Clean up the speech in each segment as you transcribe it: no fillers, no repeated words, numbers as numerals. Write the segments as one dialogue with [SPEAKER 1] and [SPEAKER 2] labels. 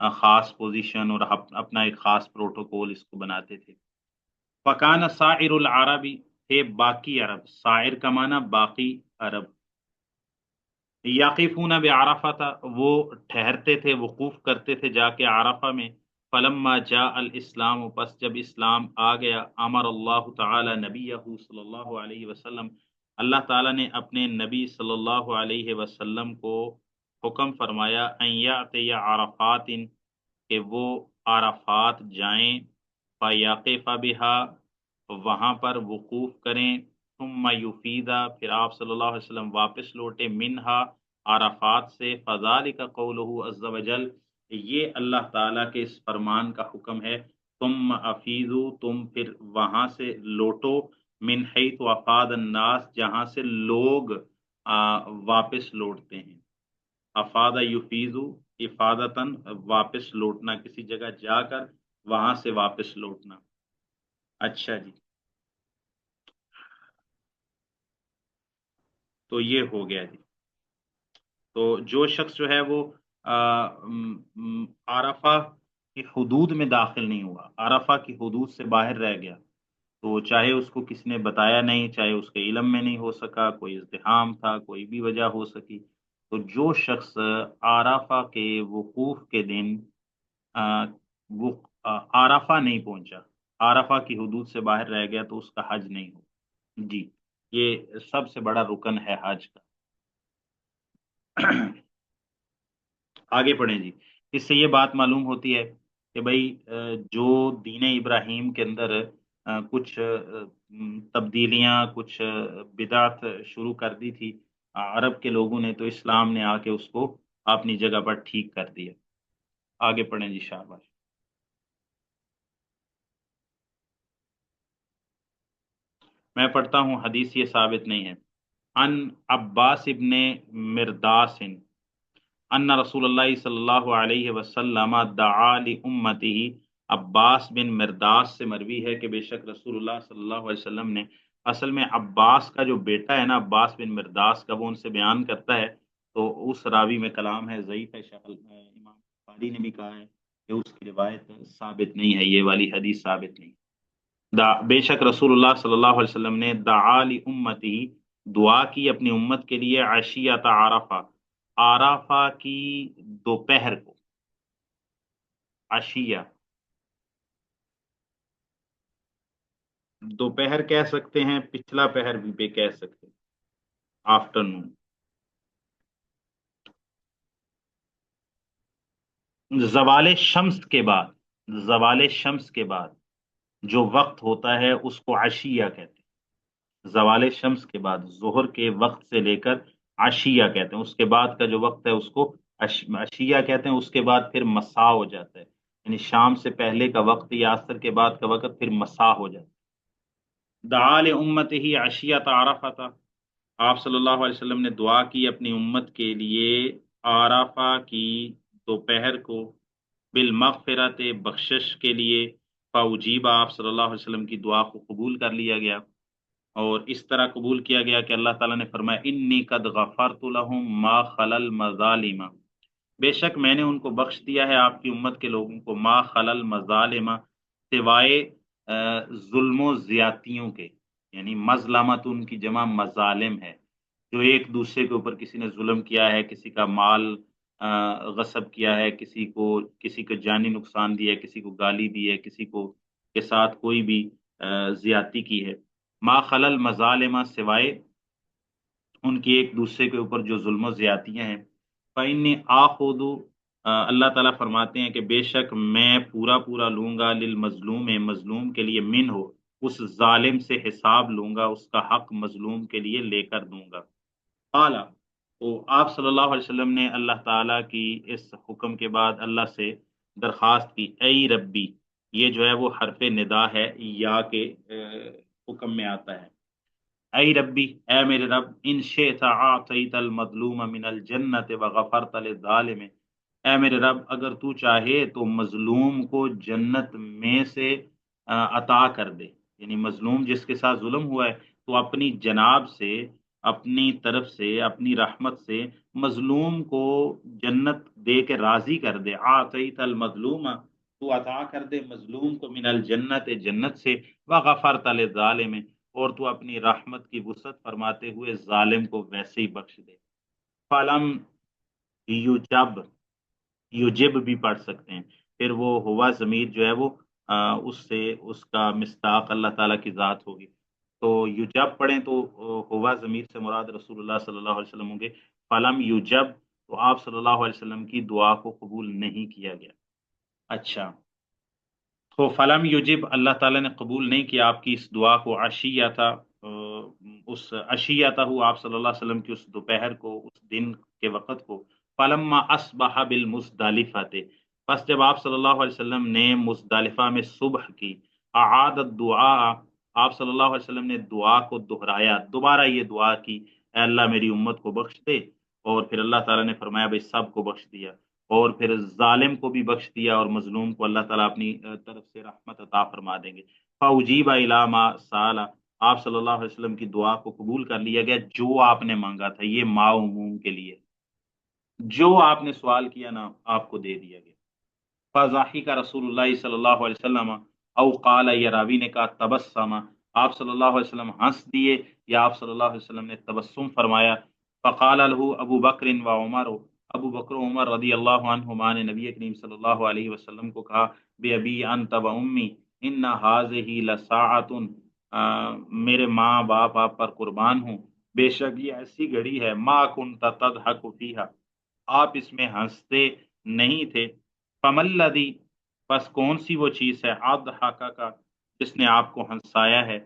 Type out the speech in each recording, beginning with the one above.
[SPEAKER 1] خاص پوزیشن اور اپنا ایک خاص پروٹوکول اس کو بناتے تھے۔ فکان سائر العربی، تھے باقی عرب، سائر کا معنی باقی عرب، یقفون بعرفہ تھا، وہ ٹھہرتے تھے، وقوف کرتے تھے جا کے عرفہ میں۔ فلما جاء الاسلام، پس جب اسلام آ گیا، امر اللہ تعالی نبیہ صلی اللہ علیہ وسلم، اللہ تعالیٰ نے اپنے نبی صلی اللہ علیہ وسلم کو حکم فرمایا، ان یأتی عرفات، کہ وہ عرفات جائیں، فیقف بہا، وہاں پر وقوف کریں، ثم یفیدا، پھر آپ صلی اللہ علیہ وسلم واپس لوٹے، منہا، عرفات سے، فذالک قولہ عز وجل، یہ اللہ تعالیٰ کے اس فرمان کا حکم ہے، ثم افیضو، تم پھر وہاں سے لوٹو، من حیث افاد الناس، جہاں سے لوگ واپس لوٹتے ہیں۔ افادہ یفیضو، افادتاً، واپس لوٹنا، کسی جگہ جا کر وہاں سے واپس لوٹنا۔ اچھا جی، تو یہ ہو گیا جی۔ تو جو شخص جو ہے وہ عرفہ کی حدود میں داخل نہیں ہوا، عرفہ کی حدود سے باہر رہ گیا، تو چاہے اس کو کسی نے بتایا نہیں، چاہے اس کے علم میں نہیں ہو سکا، کوئی ازدحام تھا، کوئی بھی وجہ ہو سکی، تو جو شخص عرفہ کے وقوف کے دن وہ عرفہ نہیں پہنچا، عرفہ کی حدود سے باہر رہ گیا، تو اس کا حج نہیں ہو جی۔ یہ سب سے بڑا رکن ہے حج کا۔ آگے پڑھیں جی۔ اس سے یہ بات معلوم ہوتی ہے کہ بھائی جو دین ابراہیم کے اندر کچھ تبدیلیاں، کچھ بدعت شروع کر دی تھی عرب کے لوگوں نے، تو اسلام نے آ کے اس کو اپنی جگہ پر ٹھیک کر دیا۔ آگے پڑھیں جی، شاباش۔ میں پڑھتا ہوں، حدیث یہ ثابت نہیں ہے۔ ان عباس ابن مرداس ان رسول اللہ صلی اللہ علیہ وسلم دعا لامته، عباس بن مرداس سے مروی ہے کہ بے شک رسول اللہ صلی اللہ علیہ وسلم نے، اصل میں عباس کا جو بیٹا ہے نا، عباس بن مرداس کا، وہ ان سے بیان کرتا ہے، تو اس راوی میں کلام ہے، ضعیف ہے، امام بخاری نے بھی کہا ہے کہ اس کی روایت ثابت نہیں ہے، یہ والی حدیث ثابت نہیں۔ بے شک رسول اللہ صلی اللہ علیہ وسلم نے دعا لامته، دعا کی اپنی امت کے لیے، عشیۃ عرفہ، عرفہ کی دوپہر کو، عشیہ، دوپہر کہہ سکتے ہیں، پچھلا پہر بھی کہہ سکتے ہیں، آفٹرنون، زوال شمس کے بعد، زوال شمس کے بعد جو وقت ہوتا ہے اس کو عشیہ کہتے ہیں، زوال شمس کے بعد، ظہر کے وقت سے لے کر عشیہ کہتے ہیں، اس کے بعد کا جو وقت ہے اس کو عشیہ کہتے ہیں، اس کے بعد پھر مساء ہو جاتا ہے، یعنی شام سے پہلے کا وقت یا عصر کے بعد کا وقت پھر مساء ہو جاتا ہے۔ دعا لامته عشیۃ عرفہ، آپ صلی اللہ علیہ وسلم نے دعا کی اپنی امت کے لیے عرفہ کی دوپہر کو، بالمغفرت، بخشش کے لیے، فاجیب، آپ صلی اللہ علیہ وسلم کی دعا کو قبول کر لیا گیا، اور اس طرح قبول کیا گیا کہ اللہ تعالیٰ نے فرمایا، انی قد غفرت لهم ما خلل مظالم، بے شک میں نے ان کو بخش دیا ہے، آپ کی امت کے لوگوں کو، ما خلل مظالم، سوائے ظلم و زیادتیوں کے، یعنی مظلمت ان کی جمع مظالم ہے، جو ایک دوسرے کے اوپر کسی نے ظلم کیا ہے، کسی کا مال غصب کیا ہے، کسی کو جانی نقصان دیا ہے، کسی کو گالی دی ہے، کسی کو کے ساتھ کوئی بھی زیادتی کی ہے، ما خلل مظالم، سوائے ان کی ایک دوسرے کے اوپر جو ظلم و زیادتیاں ہیں، فإنی آخذ، اللہ تعالیٰ فرماتے ہیں کہ بے شک میں پورا پورا لوں گا، للمظلوم، مظلوم کے لیے، من ہو، اس ظالم سے حساب لوں گا، اس کا حق مظلوم کے لیے لے کر دوں گا۔ اعلیٰ، تو آپ صلی اللہ علیہ وسلم نے اللہ تعالیٰ کی اس حکم کے بعد اللہ سے درخواست کی، اے ربی، یہ جو ہے وہ حرف ندا ہے، یا کے حکم میں آتا ہے، اے ربی، اے میرے رب، ان شئت اعطیت المظلوم من الجنت وغفرت للظالم، اے میرے رب، اگر تو چاہے تو مظلوم کو جنت میں سے عطا کر دے، یعنی مظلوم جس کے ساتھ ظلم ہوا ہے، تو اپنی جناب سے، اپنی طرف سے، اپنی رحمت سے مظلوم کو جنت دے کے راضی کر دے، آتیت المظلوم، تو عطا کر دے مظلوم کو من الجنت، جنت سے، وغفرت للظالم، اور تو اپنی رحمت کی وسعت فرماتے ہوئے ظالم کو ویسے ہی بخش دے۔ فلم یجب، یجب بھی پڑھ سکتے ہیں، پھر وہ ہوا ضمیر جو ہے وہ اس سے اس کا مصداق اللہ تعالیٰ کی ذات ہوگی، تو یجب پڑھیں تو ہوا ضمیر سے مراد رسول اللہ صلی اللہ علیہ وسلم ہوں گے۔ فلم یجب، تو آپ صلی اللہ علیہ وسلم کی دعا کو قبول نہیں کیا گیا۔ اچھا، تو فلم یجب، اللہ تعالیٰ نے قبول نہیں کیا آپ کی اس دعا کو، عشیہ تھا، اس عشیہ تھا آپ صلی اللہ علیہ وسلم کی اس دوپہر کو، اس دن کے وقت کو، فلما اصبح بالمزدلفہ، پس جب آپ صلی اللہ علیہ وسلم نے مزدلفہ میں صبح کی، اعاد الدعاء، آپ صلی اللہ علیہ وسلم نے دعا کو دہرایا، دوبارہ یہ دعا کی، اے اللہ میری امت کو بخش دے، اور پھر اللہ تعالیٰ نے فرمایا بھائی سب کو بخش دیا، اور پھر ظالم کو بھی بخش دیا، اور مظلوم کو اللہ تعالیٰ اپنی طرف سے رحمت عطا فرما دیں گے۔ فاجیب الی ما سال، آپ صلی اللہ علیہ وسلم کی دعا کو قبول کر لیا گیا، جو آپ نے مانگا تھا، یہ ما عموم کے لیے، جو آپ نے سوال کیا نا آپ کو دے دیا گیا۔ فضاحک رسول اللہ صلی اللہ علیہ وسلم، او قال، یا راوی نے کہا تبسم، آپ صلی اللہ علیہ وسلم ہنس دیے، یا آپ صلی اللہ علیہ وسلم نے تبسم فرمایا۔ فقال له ابو بکر و عمر، ابو بکر و عمر رضی اللہ عنہما نے نبی کریم صلی اللہ علیہ وسلم کو کہا، بے ابی انت و امی ان هذه لساعۃ، میرے ماں باپ آپ پر قربان ہوں، بے شک یہ ایسی گھڑی ہے، ما کنت تضحک فیہا، آپ اس میں ہنستے نہیں تھے، فمل الذی، پس کون سی وہ چیز ہے، اضحک کا، جس نے آپ کو ہنسایا ہے،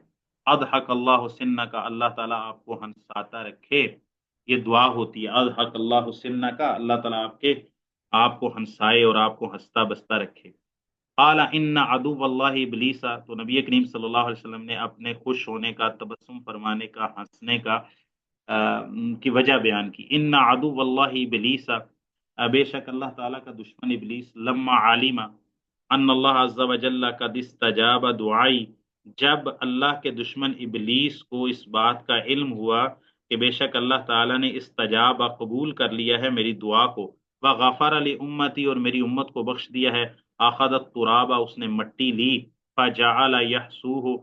[SPEAKER 1] اضحک اللہ سنک، اللہ تعالیٰ آپ کو ہنساتا رکھے، یہ دعا ہوتی ہے، اضحک اللہ سنک، اللہ تعالیٰ آپ کو ہنسائے اور آپ کو ہنستا بستا رکھے۔ قال ان عدو اللہ ابلیس، تو نبی کریم صلی اللہ علیہ وسلم نے اپنے خوش ہونے کا، تبسم فرمانے کا، ہنسنے کا کی وجہ بیان کی، ان عدو اللہ ابلیس، بے شک اللہ تعالیٰ کا دشمن ابلیس، لما عالم ان اللہ عز و جل قد استجاب دعائی، جب اللہ کے دشمن ابلیس کو اس بات کا علم ہوا کہ بے شک اللہ تعالیٰ نے استجاب، قبول کر لیا ہے میری دعا کو، وغفر علی امتی، اور میری امت کو بخش دیا ہے، اخذ التراب، اس نے مٹی لی، فجعل یحسوہ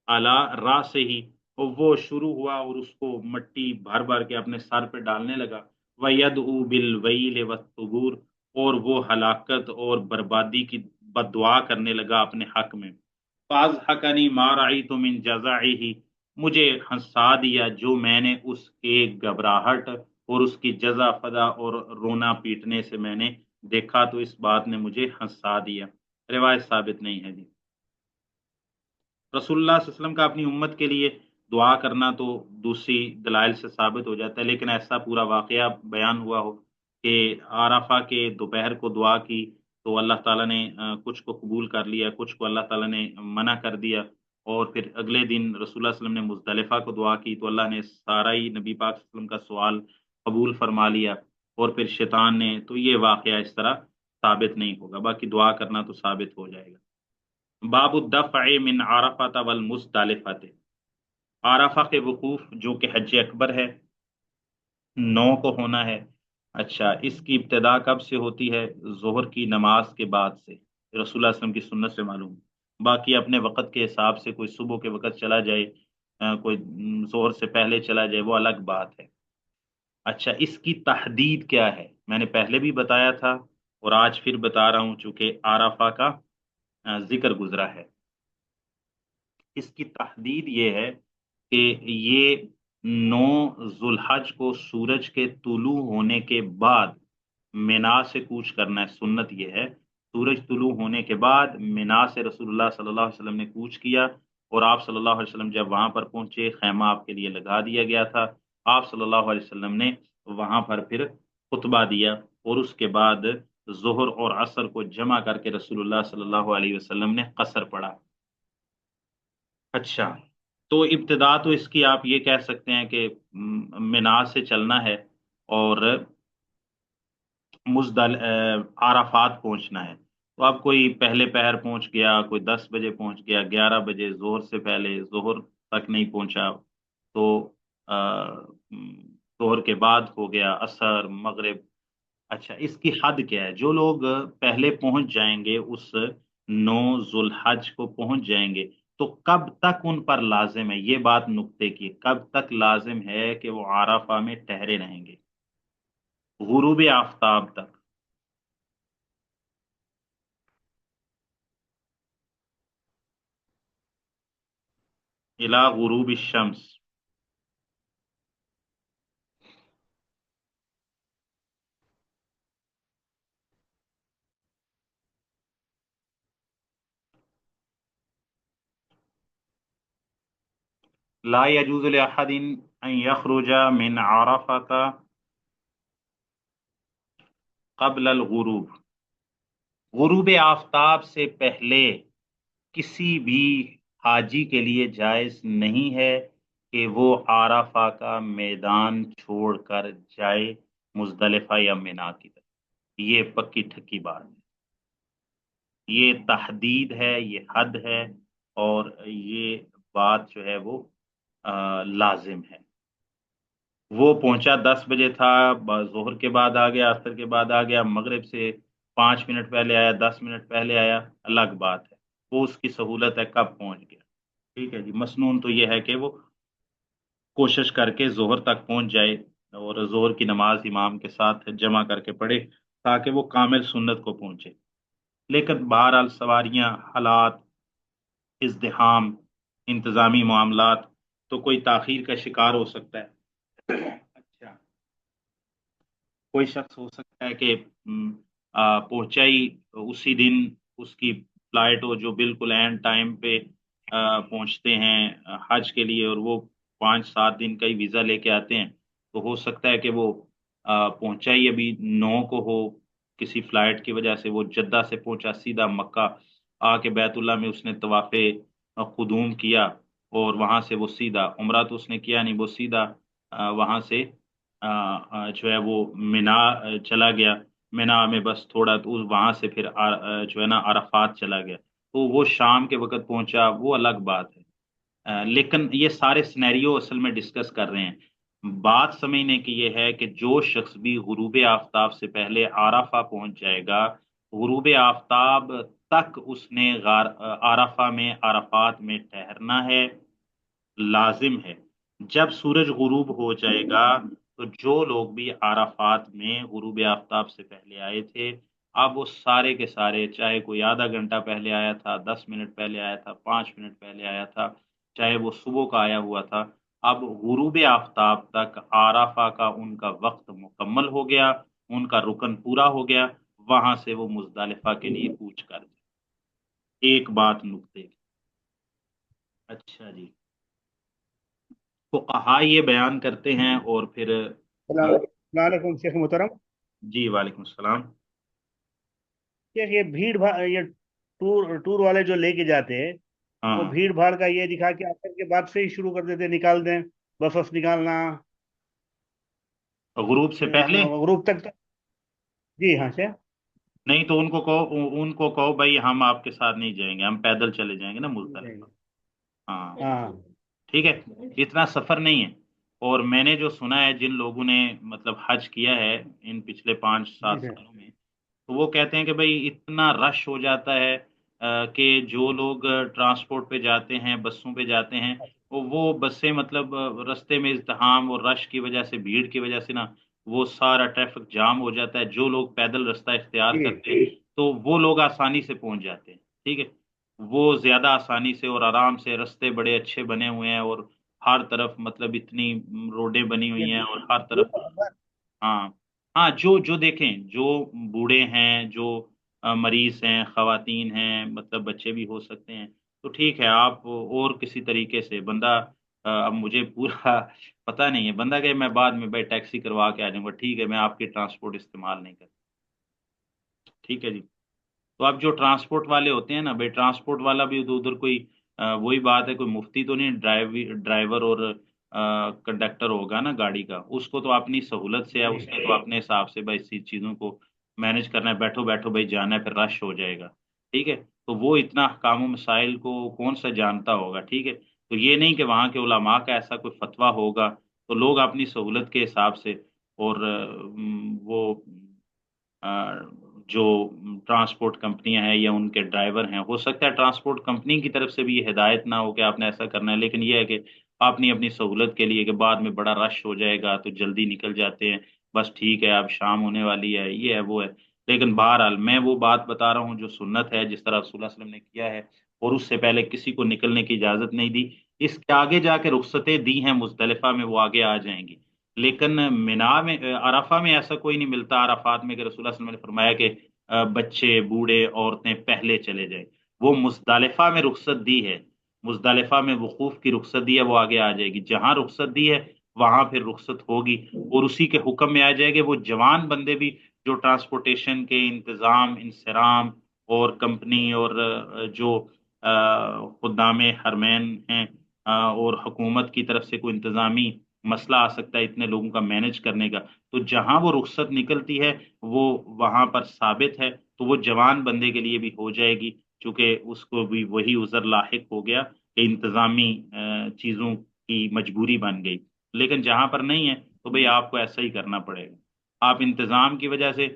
[SPEAKER 1] علی راسہ، وہ شروع ہوا اور اس کو مٹی بھر بھر کے اپنے سر پہ ڈالنے لگا، وَيَدْعُو بِالْوَيْلِ وَالثُّبُورِ، اور وہ ہلاکت اور بربادی کی بد دعا کرنے لگا اپنے حق میں۔ فَأَضْحَكَنِي مَا رَأَيْتُ مِنْ جَزَعِهِ، مجھے ہنسا دیا جو میں نے اس کے گھبراہٹ اور اس کی جزع فضا اور رونا پیٹنے سے میں نے دیکھا، تو اس بات نے مجھے ہنسا دیا۔ روایت ثابت نہیں ہے جی۔ رسول اللہ صلی اللہ علیہ وسلم کا اپنی امت کے لیے دعا کرنا تو دوسری دلائل سے ثابت ہو جاتا ہے، لیکن ایسا پورا واقعہ بیان ہوا ہو کہ عرفہ کے دوپہر کو دعا کی تو اللہ تعالیٰ نے کچھ کو قبول کر لیا، کچھ کو اللہ تعالیٰ نے منع کر دیا، اور پھر اگلے دن رسول اللہ صلی اللہ علیہ وسلم نے مزدلفہ کو دعا کی تو اللہ نے سارا ہی نبی پاک صلی اللہ علیہ وسلم کا سوال قبول فرما لیا، اور پھر شیطان نے، تو یہ واقعہ اس طرح ثابت نہیں ہوگا، باقی دعا کرنا تو ثابت ہو جائے گا۔ باب الدفع من عرفہ والمزدلفہ، عرفہ کے وقوف جو کہ حج اکبر ہے، 9 کو ہونا ہے۔ اچھا، اس کی ابتدا کب سے ہوتی ہے؟ ظہر کی نماز کے بعد سے، رسول اللہ صلی اللہ علیہ وسلم کی سنت سے معلوم۔ باقی اپنے وقت کے حساب سے کوئی صبح کے وقت چلا جائے، کوئی ظہر سے پہلے چلا جائے، وہ الگ بات ہے۔ اچھا، اس کی تحدید کیا ہے؟ میں نے پہلے بھی بتایا تھا اور آج پھر بتا رہا ہوں چونکہ عرفہ کا ذکر گزرا ہے۔ اس کی تحدید یہ ہے کہ یہ 9 ذوالحج کو سورج کے طلوع ہونے کے بعد مینا سے کوچ کرنا ہے، سنت یہ ہے، سورج طلوع ہونے کے بعد مینا سے رسول اللہ صلی اللہ علیہ وسلم نے کوچ کیا، اور آپ صلی اللہ علیہ وسلم جب وہاں پر پہنچے، خیمہ آپ کے لیے لگا دیا گیا تھا، آپ صلی اللہ علیہ وسلم نے وہاں پر پھر خطبہ دیا، اور اس کے بعد ظہر اور عصر کو جمع کر کے رسول اللہ صلی اللہ علیہ وسلم نے قصر پڑھا۔ اچھا، تو ابتدا تو اس کی آپ یہ کہہ سکتے ہیں کہ مینا سے چلنا ہے اور عرفات پہنچنا ہے، تو اب کوئی پہلے پہر پہنچ گیا، کوئی 10 بجے پہنچ گیا، 11 بجے، ظہر سے پہلے ظہر تک نہیں پہنچا، تو ظہر کے بعد ہو گیا، عصر، مغرب۔ اچھا، اس کی حد کیا ہے؟ جو لوگ پہلے پہنچ جائیں گے، اس 9 ذوالحج کو پہنچ جائیں گے، تو کب تک ان پر لازم ہے؟ یہ بات نقطے کی، کب تک لازم ہے کہ وہ عرفہ میں ٹھہرے رہیں گے؟ غروب آفتاب تک۔ الا غروب الشمس۔ لا يجوز لأحد أن يخرج من عرفة قبل الغروب۔ غروب آفتاب سے پہلے کسی بھی حاجی کے لیے جائز نہیں ہے کہ وہ عرفہ کا میدان چھوڑ کر جائے مزدلفہ یا منا کی طرف۔ یہ پکی ٹھکی بات ہے، یہ تحدید ہے، یہ حد ہے، اور یہ بات جو ہے وہ لازم ہے۔ وہ پہنچا 10 بجے تھا، ظہر کے بعد آ گیا، عصر کے بعد آ گیا، مغرب سے 5 منٹ پہلے آیا، 10 منٹ پہلے آیا، الگ بات ہے، وہ اس کی سہولت ہے کب پہنچ گیا۔ ٹھیک ہے جی، مسنون تو یہ ہے کہ وہ کوشش کر کے ظہر تک پہنچ جائے اور ظہر کی نماز امام کے ساتھ جمع کر کے پڑھے تاکہ وہ کامل سنت کو پہنچے۔ لیکن بہرحال سواریاں، حالات، ازدحام، انتظامی معاملات، تو کوئی تاخیر کا شکار ہو سکتا ہے۔ اچھا، کوئی شخص ہو سکتا ہے کہ پہنچا ہی اسی دن، اس کی فلائٹ ہو جو بالکل اینڈ ٹائم پہ پہنچتے ہیں حج کے لیے، اور وہ 5-7 دن کا ہی ویزا لے کے آتے ہیں، تو ہو سکتا ہے کہ وہ پہنچا ہی ابھی 9 کو ہو، کسی فلائٹ کی وجہ سے وہ جدہ سے پہنچا سیدھا مکہ، آ کے بیت اللہ میں اس نے طواف قدوم کیا، اور وہاں سے وہ سیدھا عمرہ تو اس نے کیا نہیں، وہ سیدھا وہاں سے جو ہے وہ مینا چلا گیا، مینا میں بس تھوڑا تو وہاں سے پھر جو ہے نا عرفات چلا گیا، تو وہ شام کے وقت پہنچا، وہ الگ بات ہے۔ لیکن یہ سارے سینیریو اصل میں ڈسکس کر رہے ہیں، بات سمجھنے کی یہ ہے کہ جو شخص بھی غروب آفتاب سے پہلے عرفہ پہنچ جائے گا، غروب آفتاب تک اس نے عرفہ میں، عرفات میں ٹھہرنا ہے، لازم ہے۔ جب سورج غروب ہو جائے گا تو جو لوگ بھی عرفات میں غروب آفتاب سے پہلے آئے تھے، اب وہ سارے کے سارے، چاہے کوئی آدھا گھنٹہ پہلے آیا تھا، 10 منٹ پہلے آیا تھا، 5 منٹ پہلے آیا تھا، چاہے وہ صبح کا آیا ہوا تھا، اب غروب آفتاب تک عرفہ کا ان کا وقت مکمل ہو گیا، ان کا رکن پورا ہو گیا، وہاں سے وہ مزدلفہ کے لیے کوچ کر دیں۔ ایک بات نقطے کی۔ اچھا جی، فقہا یہ بیان کرتے ہیں، اور پھر
[SPEAKER 2] السلام علیکم شیخ محترم۔
[SPEAKER 1] جی وعلیکم السلام۔
[SPEAKER 2] شیخ، یہ بھیڑ بھاڑ، یہ ٹور والے جو لے کے جاتے ہیں، وہ
[SPEAKER 1] ہاں،
[SPEAKER 2] بھیڑ بھاڑ کا یہ دکھا کے اثر کے بعد سے ہی شروع کر دیتے، نکال دیں، بس وس نکالنا
[SPEAKER 1] غروب سے پہلے؟
[SPEAKER 2] غروب تک تو۔ جی ہاں شیخ۔
[SPEAKER 1] نہیں تو ان کو کہو بھائی ہم آپ کے ساتھ نہیں جائیں گے، ہم پیدل چلے جائیں گے نا مزدلفہ۔ ہاں،
[SPEAKER 2] ہاں
[SPEAKER 1] ٹھیک ہے، اتنا سفر نہیں ہے۔ اور میں نے جو سنا ہے جن لوگوں نے مطلب حج کیا ہے ان پچھلے 5-7
[SPEAKER 2] جی سر۔
[SPEAKER 1] سالوں میں، تو وہ کہتے ہیں کہ بھائی اتنا رش ہو جاتا ہے کہ جو لوگ ٹرانسپورٹ پہ جاتے ہیں، بسوں پہ جاتے ہیں، وہ بسیں مطلب رستے میں ازدحام اور رش کی وجہ سے، بھیڑ کی وجہ سے نا، وہ سارا ٹریفک جام ہو جاتا ہے۔ جو لوگ پیدل رستہ اختیار
[SPEAKER 2] جی
[SPEAKER 1] کرتے ہیں تو وہ لوگ آسانی سے پہنچ جاتے ہیں، ٹھیک ہے، وہ زیادہ آسانی سے اور آرام سے، رستے بڑے اچھے بنے ہوئے ہیں، اور ہر طرف مطلب اتنی روڈیں بنی ہوئی ہیں، اور ہر طرف، ہاں ہاں، جو جو دیکھیں، جو بوڑھے ہیں، جو مریض ہیں، خواتین ہیں، مطلب بچے بھی ہو سکتے ہیں، تو ٹھیک ہے، آپ اور کسی طریقے سے بندہ اب مجھے پورا پتہ نہیں ہے، بندہ کہ میں بعد میں بھائی ٹیکسی کروا کے آ جاؤں گا، ٹھیک ہے، میں آپ کی ٹرانسپورٹ استعمال نہیں کرتا، ٹھیک ہے جی۔ تو اب جو ٹرانسپورٹ والے ہوتے ہیں نا بھائی، ٹرانسپورٹ والا بھی ادھر ادھر کوئی وہی بات ہے، کوئی مفتی تو نہیں، ڈرائیور اور کنڈکٹر ہوگا نا گاڑی کا، اس کو تو اپنی سہولت سے ہے، اس نے تو اپنے حساب سے بھائی اسی چیزوں کو مینج کرنا ہے، بیٹھو بیٹھو بھائی جانا ہے، پھر رش ہو جائے گا، ٹھیک ہے، تو وہ اتنا احکام و مسائل کو کون سا جانتا ہوگا، ٹھیک ہے، تو یہ نہیں کہ وہاں کے علماء کا ایسا کوئی فتویٰ ہوگا تو لوگ اپنی سہولت کے حساب سے اور وہ جو ٹرانسپورٹ کمپنیاں ہیں یا ان کے ڈرائیور ہیں، ہو سکتا ہے ٹرانسپورٹ کمپنی کی طرف سے بھی یہ ہدایت نہ ہو کہ آپ نے ایسا کرنا ہے، لیکن یہ ہے کہ اپنی اپنی سہولت کے لیے کہ بعد میں بڑا رش ہو جائے گا تو جلدی نکل جاتے ہیں، بس ٹھیک ہے اب شام ہونے والی ہے، یہ ہے وہ ہے۔ لیکن بہرحال میں وہ بات بتا رہا ہوں جو سنت ہے، جس طرح رسول اللہ صلی اللہ علیہ وسلم نے کیا ہے، اور اس سے پہلے کسی کو نکلنے کی اجازت نہیں دی۔ اس کے آگے جا کے رخصتیں دی ہیں مزدلفہ میں، وہ آگے آ جائیں گی، لیکن مینا میں عرفہ میں ایسا کوئی نہیں ملتا عرفات میں کہ رسول اللہ صلی اللہ علیہ وسلم نے فرمایا کہ بچے بوڑھے عورتیں پہلے چلے جائیں۔ وہ مزدلفہ میں رخصت دی ہے، مزدلفہ میں وقوف کی رخصت دی ہے، وہ آگے آ جائے گی، جہاں رخصت دی ہے وہاں پھر رخصت ہوگی، اور اسی کے حکم میں آ جائے گے وہ جوان بندے بھی جو ٹرانسپورٹیشن کے انتظام انصرام اور کمپنی اور جو خدام حرمین ہیں اور حکومت کی طرف سے کوئی انتظامی مسئلہ آ سکتا ہے اتنے لوگوں کا مینج کرنے کا، تو جہاں وہ رخصت نکلتی ہے وہ وہاں پر ثابت ہے، تو وہ جوان بندے کے لیے بھی ہو جائے گی، چونکہ اس کو بھی وہی عذر لاحق ہو گیا کہ انتظامی چیزوں کی مجبوری بن گئی۔ لیکن جہاں پر نہیں ہے تو بھئی آپ کو ایسا ہی کرنا پڑے گا۔ آپ انتظام کی وجہ سے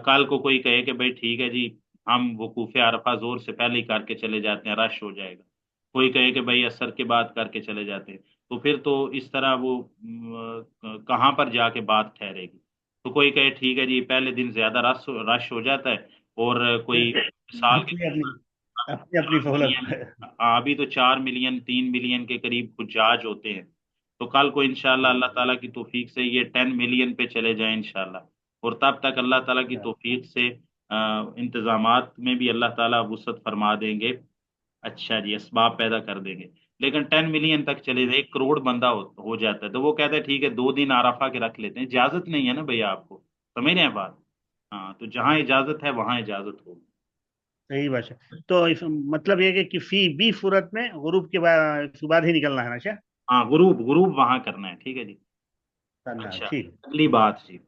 [SPEAKER 1] کل کو کوئی کہے کہ بھئی ٹھیک ہے جی ہم وقوف عرفہ زور سے پہلے ہی کر کے چلے جاتے ہیں، رش ہو جائے گا، کوئی کہے کہ بھئی عصر کے بعد کر کے چلے جاتے ہیں، تو پھر تو اس طرح وہ کہاں پر جا کے بات ٹھہرے گی؟ تو کوئی کہے ٹھیک ہے جی پہلے دن زیادہ رش ہو جاتا ہے، اور کوئی مثال کے
[SPEAKER 2] اپنی
[SPEAKER 1] طور
[SPEAKER 2] اپنی
[SPEAKER 1] پر
[SPEAKER 2] اپنی اپنی
[SPEAKER 1] 4
[SPEAKER 2] سہولت
[SPEAKER 1] ملین، ابھی تو 4 ملین 3 ملین کے قریب حجاج ہوتے ہیں، تو کل کو انشاءاللہ اللہ تعالیٰ کی توفیق سے یہ 10 ملین پہ چلے جائیں انشاءاللہ، اور تب تک اللہ تعالیٰ کی توفیق سے انتظامات میں بھی اللہ تعالیٰ وسعت فرما دیں گے، اچھا جی اسباب پیدا کر دیں گے، لیکن 10 ملین تک چلے جائے 1 کروڑ بندہ ہو جاتا ہے، تو وہ کہتے ہیں ٹھیک ہے 2 دن عرفہ کے رکھ لیتے ہیں، اجازت نہیں ہے نا بھیا آپ کو، سمجھ رہے ہیں بات؟ ہاں تو جہاں اجازت ہے وہاں اجازت ہوگی۔
[SPEAKER 2] صحیح بات ہے۔ تو مطلب یہ کہ فی بھی صورت میں غروب کے بعد ہی نکلنا ہے نا؟ اچھا،
[SPEAKER 1] ہاں غروب غروب وہاں کرنا ہے، ٹھیک ہے جی۔
[SPEAKER 2] کرنا ہے،
[SPEAKER 1] اچھا
[SPEAKER 2] ٹھیک۔
[SPEAKER 1] اگلی بات جی،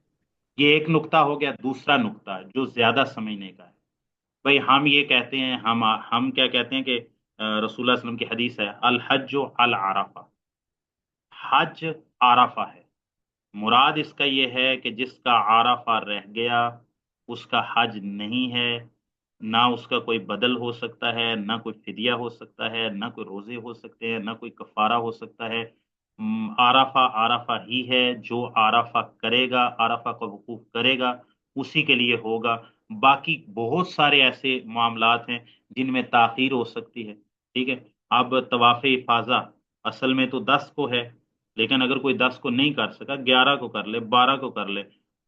[SPEAKER 1] یہ ایک نقطہ ہو گیا، دوسرا نقطہ جو زیادہ سمجھنے کا ہے، بھائی ہم یہ کہتے ہیں، ہم کیا کہتے ہیں کہ رسول اللہ صلی اللہ علیہ وسلم کی حدیث ہے الحج العرفہ، حج عرفہ ہے، مراد اس کا یہ ہے کہ جس کا عرفہ رہ گیا اس کا حج نہیں ہے، نہ اس کا کوئی بدل ہو سکتا ہے، نہ کوئی فدیہ ہو سکتا ہے، نہ کوئی روزے ہو سکتے ہیں، نہ کوئی کفارہ ہو سکتا ہے، عرفہ عرفہ ہی ہے، جو عرفہ کرے گا عرفہ کا وقوف کرے گا اسی کے لیے ہوگا۔ باقی بہت سارے ایسے معاملات ہیں جن میں تاخیر ہو سکتی ہے، ٹھیک ہے۔ اب طواف افاضہ اصل میں تو 10 کو ہے، لیکن اگر کوئی 10 کو نہیں کر سکا 11 کو کر لے، 12 کو کر لے،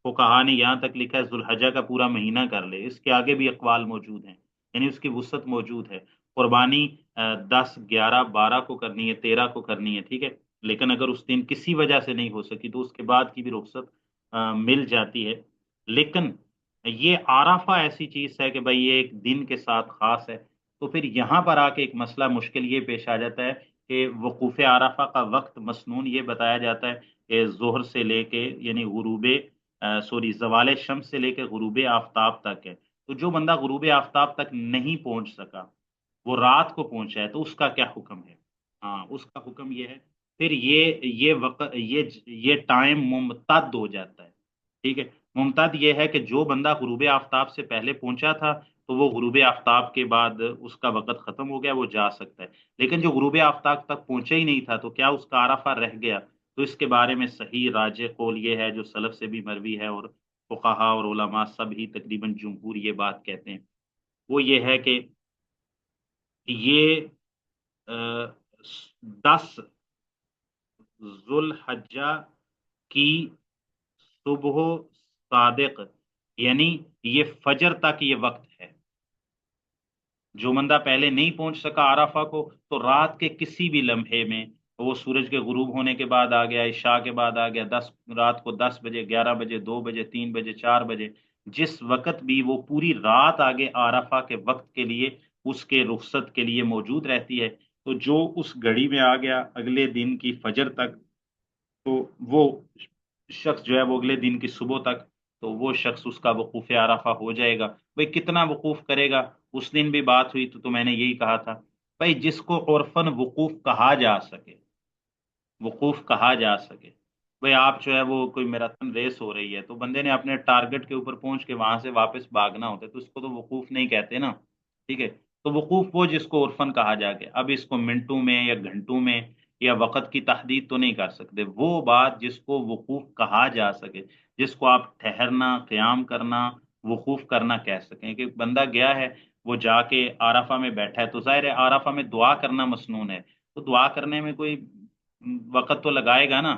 [SPEAKER 1] فقہا نے یہاں تک لکھا ہے ذوالحجہ کا پورا مہینہ کر لے، اس کے آگے بھی اقوال موجود ہیں، یعنی اس کی وسعت موجود ہے، قربانی 10 11 12 کو کرنی ہے، 13 کو کرنی ہے، ٹھیک ہے، لیکن اگر اس دن کسی وجہ سے نہیں ہو سکی تو اس کے بعد کی بھی رخصت مل جاتی ہے۔ لیکن یہ عرفہ ایسی چیز ہے کہ بھائی یہ ایک دن کے ساتھ خاص ہے، تو پھر یہاں پر آ کے ایک مسئلہ مشکل یہ پیش آ جاتا ہے کہ وقوف عرفہ کا وقت مسنون یہ بتایا جاتا ہے کہ ظہر سے لے کے یعنی زوال شمس سے لے کے غروب آفتاب تک ہے، تو جو بندہ غروب آفتاب تک نہیں پہنچ سکا وہ رات کو پہنچا ہے تو اس کا کیا حکم ہے؟ ہاں اس کا حکم یہ ہے پھر یہ وقت یہ ٹائم ممتد ہو جاتا ہے، ٹھیک ہے۔ ممتد یہ ہے کہ جو بندہ غروب آفتاب سے پہلے پہنچا تھا تو وہ غروب آفتاب کے بعد اس کا وقت ختم ہو گیا، وہ جا سکتا ہے، لیکن جو غروب آفتاب تک پہنچا ہی نہیں تھا تو کیا اس کا عرفہ رہ گیا؟ تو اس کے بارے میں صحیح راجح قول یہ ہے جو سلف سے بھی مروی ہے اور فقہا اور علماء سب ہی تقریباً جمہور یہ بات کہتے ہیں، وہ یہ ہے کہ یہ 10 ذوالحجہ کی صبح صادق یعنی یہ فجر تک یہ وقت ہے، جو بندہ پہلے نہیں پہنچ سکا عرفہ کو تو رات کے کسی بھی لمحے میں، وہ سورج کے غروب ہونے کے بعد آ گیا، عشاء کے بعد آ گیا، رات کو 10 بجے 11 بجے 2 بجے 3 بجے 4 بجے، جس وقت بھی وہ پوری رات آگے عرفہ کے وقت کے لیے اس کے رخصت کے لیے موجود رہتی ہے، تو جو اس گھڑی میں آ گیا اگلے دن کی فجر تک تو وہ شخص جو ہے وہ اگلے دن کی صبح تک، تو وہ شخص اس کا وقوف عرفہ ہو جائے گا۔ بھئی کتنا وقوف کرے گا؟ اس دن بھی بات ہوئی تو میں نے یہی کہا تھا بھئی جس کو عرفن وقوف کہا جا سکے، وقوف کہا جا سکے بھائی آپ جو ہے وہ کوئی میراتھن ریس ہو رہی ہے تو بندے نے اپنے ٹارگٹ کے اوپر پہنچ کے وہاں سے واپس بھاگنا ہوتا ہے تو اس کو تو وقوف نہیں کہتے نا، ٹھیک ہے؟ تو وقوف وہ جس کو عرفن کہا جا کے، اب اس کو منٹوں میں یا گھنٹوں میں یا وقت کی تحدید تو نہیں کر سکتے، وہ بات جس کو وقوف کہا جا سکے، جس کو آپ ٹھہرنا، قیام کرنا، وقوف کرنا کہہ سکیں کہ بندہ گیا ہے، وہ جا کے عرفہ میں بیٹھا ہے تو ظاہر ہے عرفہ میں دعا کرنا مسنون ہے، تو دعا کرنے میں کوئی وقت تو لگائے گا نا۔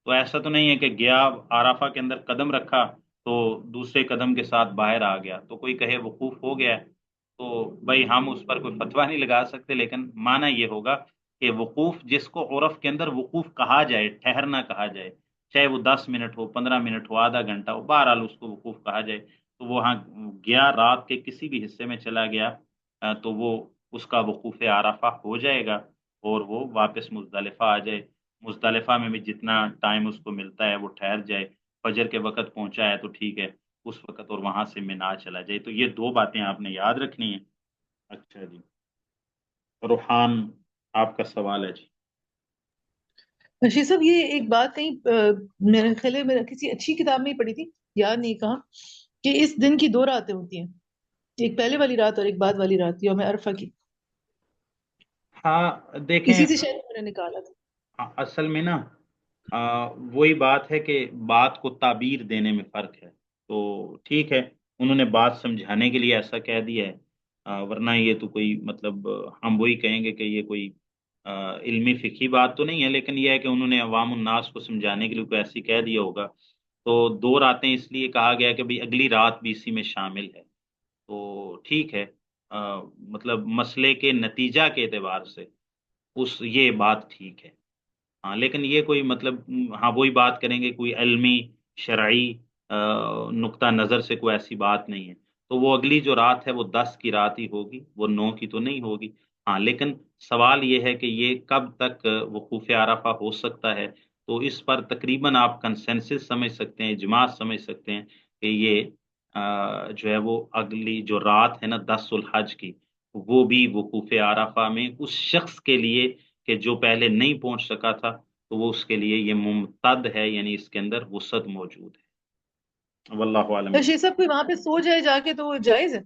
[SPEAKER 1] تو ایسا تو نہیں ہے کہ گیا عرفہ کے اندر قدم رکھا تو دوسرے قدم کے ساتھ باہر آ گیا تو کوئی کہے وقوف ہو گیا ہے، تو بھائی ہم اس پر کوئی فتویٰ نہیں لگا سکتے، لیکن معنی یہ ہوگا کہ وقوف جس کو عرف کے اندر وقوف کہا جائے، ٹھہرنا کہا جائے، چاہے وہ 10 منٹ ہو، 15 منٹ ہو، آدھا گھنٹہ ہو، بہرحال اس کو وقوف کہا جائے، تو وہ وہاں گیا، رات کے کسی بھی حصے میں چلا گیا، تو وہ اس کا وقوف عرفہ ہو جائے گا اور وہ واپس مزدلفہ آ جائے، مزدلفہ میں بھی جتنا ٹائم اس کو ملتا ہے وہ ٹھہر جائے، فجر کے وقت پہنچا ہے تو ٹھیک ہے اس وقت، اور وہاں سے مینا چلا جائے۔ تو یہ دو باتیں آپ نے یاد رکھنی ہیں۔ اچھا جی، روحان آپ کا سوال ہے جی۔
[SPEAKER 3] رشید صاحب یہ ایک بات کہیں میرے خیال میں میں کسی اچھی کتاب میں ہی پڑھی تھی، یاد نہیں کہاں، کہ اس دن کی دو راتیں ہوتی ہیں، ایک پہلے والی رات اور ایک بعد والی رات یوم عرفہ کی،
[SPEAKER 1] ہاں دیکھیں،
[SPEAKER 3] اسی سے شاید میں نے نکالا تھا۔
[SPEAKER 1] اصل میں نا وہی بات ہے کہ بات کو تعبیر دینے میں فرق ہے، تو ٹھیک ہے انہوں نے بات سمجھانے کے لیے ایسا کہہ دیا ہے، ورنہ یہ تو کوئی مطلب ہم وہی کہیں گے کہ یہ کوئی علمی فقہی بات تو نہیں ہے، لیکن یہ ہے کہ انہوں نے عوام الناس کو سمجھانے کے لیے کوئی ایسی کہہ دیا ہوگا، تو دو راتیں اس لیے کہا گیا کہ بھئی اگلی رات بھی اسی میں شامل ہے، تو ٹھیک ہے، مطلب مسئلے کے نتیجہ کے اعتبار سے یہ بات ٹھیک ہے، ہاں لیکن یہ کوئی مطلب ہاں وہی بات کریں گے، کوئی علمی شرعی نقطہ نظر سے کوئی ایسی بات نہیں ہے، تو وہ اگلی جو رات ہے وہ 10 کی رات ہی ہوگی، وہ 9 کی تو نہیں ہوگی، ہاں لیکن سوال یہ ہے کہ یہ کب تک وقوف عرفہ ہو سکتا ہے، تو اس پر تقریباً آپ کنسنسس سمجھ سکتے ہیں، اجماع سمجھ سکتے ہیں کہ یہ جو ہے وہ اگلی جو رات ہے نا 10 الحج کی، وہ بھی وقوف عرفہ میں اس شخص کے لیے کہ جو پہلے نہیں پہنچ سکا تھا، تو وہ اس کے لیے یہ ممتد ہے، یعنی اس کے اندر وسعت موجود ہے، واللہ عالم۔
[SPEAKER 3] رشید صاحب کوئی وہاں پہ سو جائے جا کے تو وہ جائز ہے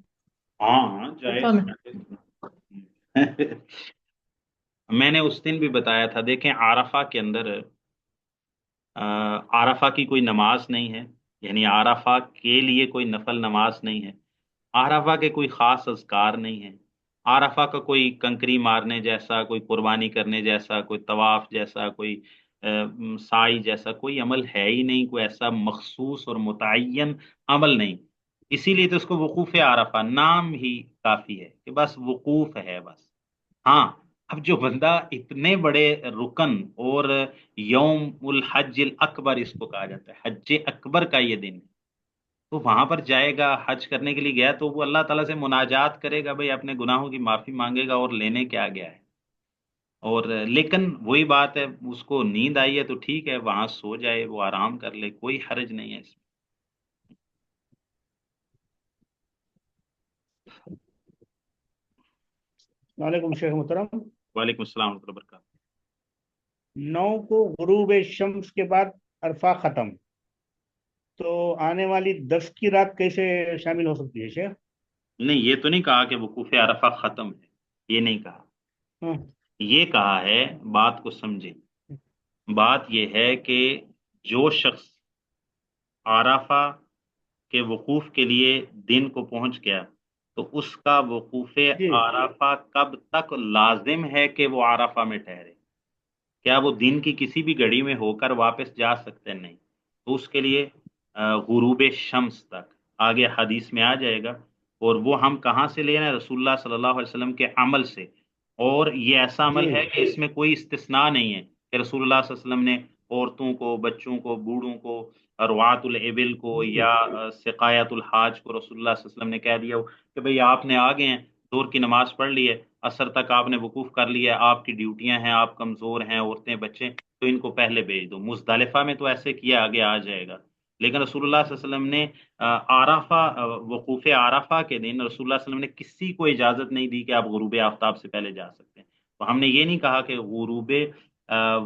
[SPEAKER 1] ہاں ہاں
[SPEAKER 3] عرفہ
[SPEAKER 1] جائز
[SPEAKER 3] میں؟
[SPEAKER 1] میں نے اس دن بھی بتایا تھا، دیکھیں عرفہ کے اندر عرفہ کی کوئی نماز نہیں ہے، یعنی عرفہ کے لیے کوئی نفل نماز نہیں ہے، عرفہ کے کوئی خاص اذکار نہیں ہے، عرفہ کا کوئی کنکری مارنے جیسا، کوئی قربانی کرنے جیسا، کوئی طواف جیسا، کوئی سائی جیسا کوئی عمل ہے ہی نہیں، کوئی ایسا مخصوص اور متعین عمل نہیں، اسی لیے تو اس کو وقوف عرفہ نام ہی کافی ہے کہ بس وقوف ہے بس۔ ہاں اب جو بندہ اتنے بڑے رکن اور یوم الحج الاکبر اس کو کہا جاتا ہے، حج اکبر کا یہ دن، تو وہاں پر جائے گا، حج کرنے کے لیے گیا تو وہ اللہ تعالیٰ سے مناجات کرے گا، بھائی اپنے گناہوں کی معافی مانگے گا، اور لینے کیا گیا ہے، اور لیکن وہی بات ہے اس کو نیند آئی ہے تو ٹھیک ہے وہاں سو جائے، وہ آرام کر لے، کوئی حرج نہیں ہے اس میں۔
[SPEAKER 2] وعلیکم شیخ محترم۔
[SPEAKER 1] وعلیکم السلام ورحمۃ اللہ وبرکاتہ۔
[SPEAKER 2] 9 کو غروب شمس کے بعد عرفہ ختم، تو آنے والی 10 کی رات کیسے شامل ہو سکتی ہے شیخ؟
[SPEAKER 1] نہیں یہ تو نہیں کہا کہ وقوف عرفہ ختم ہے، یہ نہیں کہا،
[SPEAKER 2] ہاں،
[SPEAKER 1] یہ کہا ہے، بات کو سمجھیں، بات یہ ہے کہ جو شخص عرفہ کے وقوف کے لیے دن کو پہنچ گیا تو اس کا وقوف
[SPEAKER 2] جی
[SPEAKER 1] عرفہ کب تک لازم ہے کہ وہ عرفہ میں ٹھہرے؟ کیا وہ دن کی کسی بھی گھڑی میں ہو کر واپس جا سکتے ہیں؟ نہیں، تو اس کے لیے غروب شمس تک، آگے حدیث میں آ جائے گا، اور وہ ہم کہاں سے لے رہے ہیں؟ رسول اللہ صلی اللہ علیہ وسلم کے عمل سے، اور یہ ایسا
[SPEAKER 2] جی
[SPEAKER 1] عمل ہے کہ اس میں کوئی استثناء نہیں ہے کہ رسول اللہ صلی اللہ علیہ وسلم نے عورتوں کو، بچوں کو، بوڑھوں کو، روات الابل کو
[SPEAKER 2] جی
[SPEAKER 1] یا سقایت الحاج کو رسول اللہ صلی اللہ علیہ وسلم نے کہہ دیا ہو کہ بھئی آپ نے آگے ہیں، زور کی نماز پڑھ لی ہے، عصر تک آپ نے وقوف کر لیا ہے، آپ کی ڈیوٹیاں ہیں، آپ کمزور ہیں، عورتیں بچے، تو ان کو پہلے بھیج دو مزدلفہ میں، تو ایسے کیا آگے آ جائے گا، لیکن رسول اللہ صلی اللہ علیہ وسلم نے عرفہ وقوف عرفہ کے دن رسول اللہ صلی اللہ علیہ وسلم نے کسی کو اجازت نہیں دی کہ آپ غروب آفتاب سے پہلے جا سکتے ہیں، تو ہم نے یہ نہیں کہا کہ غروب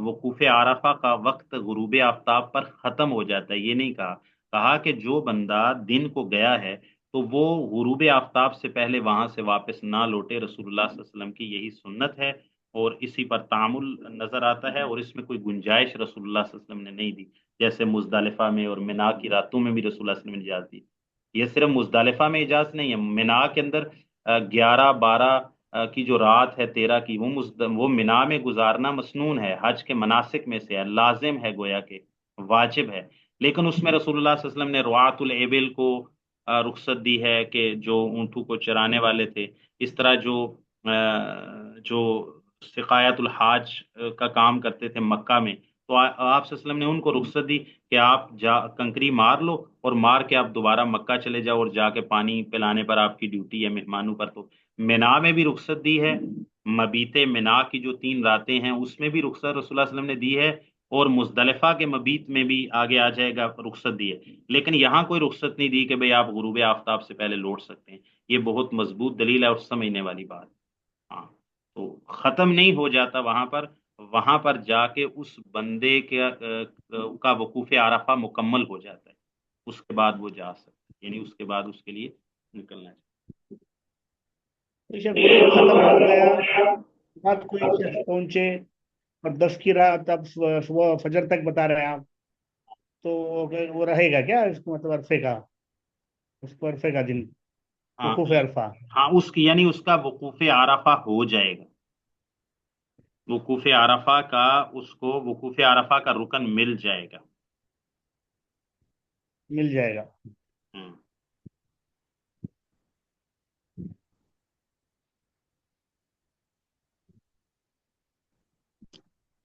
[SPEAKER 1] وقوف عرفہ کا وقت غروب آفتاب پر ختم ہو جاتا ہے، یہ نہیں کہا، کہا کہ جو بندہ دن کو گیا ہے تو وہ غروب آفتاب سے پہلے وہاں سے واپس نہ لوٹے۔ رسول اللہ صلی اللہ علیہ وسلم کی یہی سنت ہے اور اسی پر تعامل نظر آتا ہے، اور اس میں کوئی گنجائش رسول اللہ صلی اللہ علیہ وسلم نے نہیں دی، جیسے مزدلفہ میں اور منا کی راتوں میں بھی رسول اللہ صلی اللہ علیہ وسلم نے اجازت دی۔ یہ صرف مزدلفہ میں اجازت نہیں ہے، منا کے اندر 11 12 کی جو رات ہے 13 کی، وہ منا میں گزارنا مسنون ہے، حج کے مناسک میں سے ہے، لازم ہے، گویا کہ واجب ہے، لیکن اس میں رسول اللہ صلی اللہ علیہ وسلم نے رعاۃ الابل کو رخصت دی ہے کہ جو اونٹوں کو چرانے والے تھے، اس طرح جو سقایت الحاج کا کام کرتے تھے مکہ میں، تو آپ صلی اللہ علیہ وسلم نے ان کو رخصت دی کہ آپ کنکری مار لو اور مار کے آپ دوبارہ مکہ چلے جاؤ، اور جا کے پانی پلانے پر آپ کی ڈیوٹی ہے مہمانوں پر۔ تو منا میں بھی رخصت دی ہے، مبیت منا کی جو 3 راتیں ہیں اس میں بھی رخصت رسول اللہ صلی اللہ علیہ وسلم نے دی ہے، اور مزدلفہ کے مبیت میں بھی آگے آ جائے گا رخصت دی ہے، لیکن یہاں کوئی رخصت نہیں دی کہ بھئی آپ غروب آفتاب سے پہلے لوٹ سکتے ہیں۔ یہ بہت مضبوط دلیل ہے اور سمجھنے والی بات۔ ہاں، تو ختم نہیں ہو جاتا وہاں پر جا کے اس بندے کا وقوف عرفہ مکمل ہو جاتا ہے، اس کے بعد وہ جا سکتا ہے، یعنی اس کے بعد اس کے لیے نکلنا چاہیے۔
[SPEAKER 2] شیخ غروب ختم ہو گیا، بعد کوئی شخص پہنچے اور 10 کی رات، اب صبح فجر تک بتا رہے ہیں آپ، تو وہ رہے گا کیا اس کو، مطلب عرفے کا، اس کو عرفے کا دن،
[SPEAKER 1] ہاں
[SPEAKER 2] وقوف عرفہ؟
[SPEAKER 1] ہاں، یعنی اس کا وقوف عرفہ ہو جائے گا، وقوف عرفہ کا، اس کو وقوف عرفہ کا رکن مل جائے گا۔
[SPEAKER 2] مل جائے گا۔
[SPEAKER 1] ہوں۔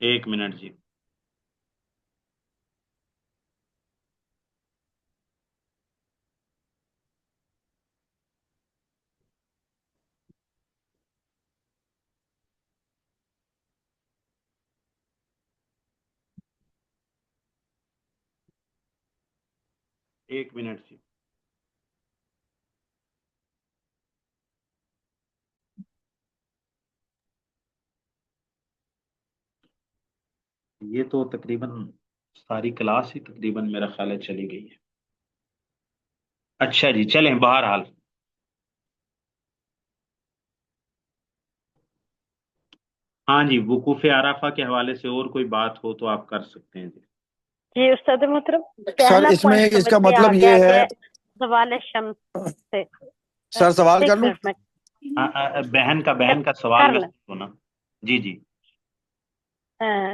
[SPEAKER 1] 1 منٹ جی۔ ایک منٹ جی۔ یہ تو تقریباً ساری کلاس ہی تقریباً میرا خیال ہے چلی گئی ہے۔ اچھا جی، چلیں، بہرحال ہاں جی، وقوف عرفہ کے حوالے سے اور کوئی بات ہو تو آپ کر سکتے ہیں جی۔
[SPEAKER 4] جی استاد محترم،
[SPEAKER 5] سر
[SPEAKER 4] پہلا
[SPEAKER 5] اس میں
[SPEAKER 4] پوائنٹ
[SPEAKER 5] اس
[SPEAKER 4] سمجھ
[SPEAKER 5] کا
[SPEAKER 4] میں آ
[SPEAKER 5] مطلب
[SPEAKER 4] گیا
[SPEAKER 5] یہ ہے،
[SPEAKER 4] کہ زوال شمس سے
[SPEAKER 5] سر سوال کر
[SPEAKER 4] ایک
[SPEAKER 5] لوں؟
[SPEAKER 4] منٹ میں
[SPEAKER 1] بہن کا سوال
[SPEAKER 4] کر
[SPEAKER 1] میں
[SPEAKER 4] لیں۔
[SPEAKER 1] سنا۔ جی جی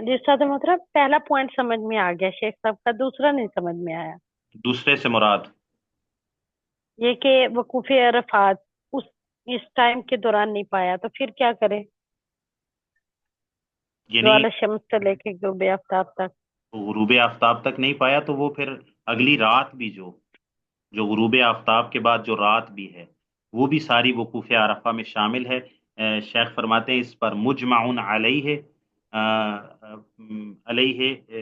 [SPEAKER 4] جی استاد محترم، پہلا پوائنٹ سمجھ میں آ گیا شیخ صاحب کا، دوسرا نہیں سمجھ میں آیا۔
[SPEAKER 1] دوسرے سے مراد
[SPEAKER 4] یہ کہ وقوف عرفات اس ٹائم کے دوران نہیں پایا تو پھر کیا کرے؟
[SPEAKER 1] یعنی
[SPEAKER 4] زوال شمس سے لے کے غروب آفتاب تک۔
[SPEAKER 1] غروب آفتاب تک نہیں پایا تو وہ پھر اگلی رات بھی جو غروب آفتاب کے بعد جو رات بھی ہے وہ بھی ساری وقوف عرفہ میں شامل ہے۔ شیخ فرماتے ہیں اس پر مجمع علیہ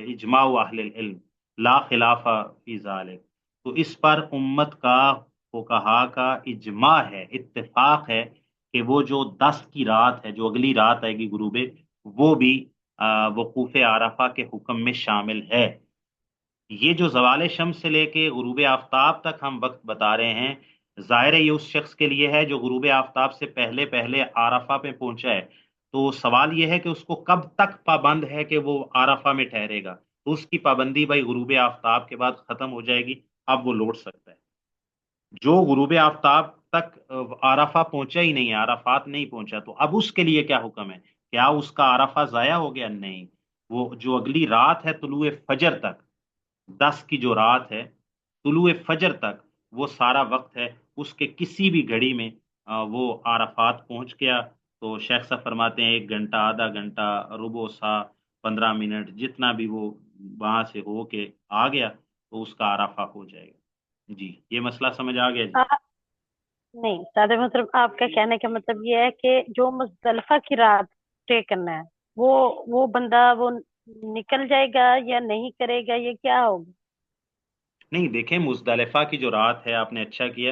[SPEAKER 1] اجماع اہل العلم لا خلاف فی ذلک، تو اس پر امت کا، فقہا کا اجماع ہے، اتفاق ہے کہ وہ جو 10 کی رات ہے، جو اگلی رات آئے گی غروب، وہ بھی وقوف عرفہ کے حکم میں شامل ہے۔ یہ جو زوال شمس سے لے کے غروب آفتاب تک ہم وقت بتا رہے ہیں، ظاہر ہے یہ اس شخص کے لیے ہے جو غروب آفتاب سے پہلے پہلے عرفہ پہ پہنچا ہے، تو سوال یہ ہے کہ اس کو کب تک پابند ہے کہ وہ عرفہ میں ٹھہرے گا، تو اس کی پابندی بھائی غروب آفتاب کے بعد ختم ہو جائے گی، اب وہ لوٹ سکتا ہے۔ جو غروب آفتاب تک عرفہ پہنچا ہی نہیں ہے، عرفات نہیں پہنچا، تو اب اس کے لیے کیا حکم ہے؟ کیا اس کا عرفہ ضائع ہو گیا؟ نہیں، وہ جو اگلی رات ہے طلوع فجر تک، 10 کی جو رات ہے طلوع فجر تک، وہ سارا وقت ہے، اس کے کسی بھی گھڑی میں وہ عرفات پہنچ گیا تو شیخ صاحب فرماتے ہیں 1 گھنٹہ، آدھا گھنٹہ، ربع سا، 15 منٹ، جتنا بھی وہ وہاں سے ہو کے آ گیا تو اس کا عرفہ ہو جائے گا۔ جی، یہ مسئلہ سمجھ آ گیا جی؟
[SPEAKER 4] نہیں استاد محترم، آپ کا کہنے کا مطلب یہ ہے کہ جو مزدلفہ کی رات اسٹے کرنا ہے وہ بندہ وہ نکل جائے گا یا نہیں کرے گا، یہ کیا ہوگا؟
[SPEAKER 1] نہیں، دیکھیں، مزدلفہ کی جو رات ہے، آپ نے اچھا کیا،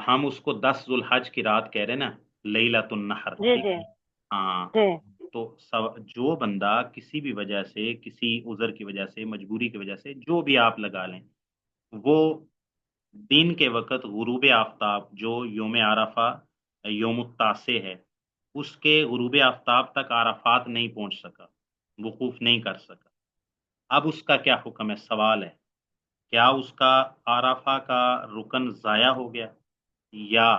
[SPEAKER 1] ہم اس کو 10 ذوالحج کی رات کہہ رہے ہیں نا، لیلۃ النحر۔
[SPEAKER 4] جی جی
[SPEAKER 1] ہاں،
[SPEAKER 4] جی
[SPEAKER 1] تو جو بندہ کسی بھی وجہ سے، کسی عذر کی وجہ سے، مجبوری کی وجہ سے، جو بھی آپ لگا لیں، وہ دن کے وقت غروب آفتاب جو یوم عرفہ یوم التاسع ہے، اس کے غروب آفتاب تک عرفات نہیں پہنچ سکا، وقوف نہیں کر سکا، اب اس کا کیا حکم ہے؟ سوال ہے، کیا اس کا عرفہ کا رکن ضائع ہو گیا، یا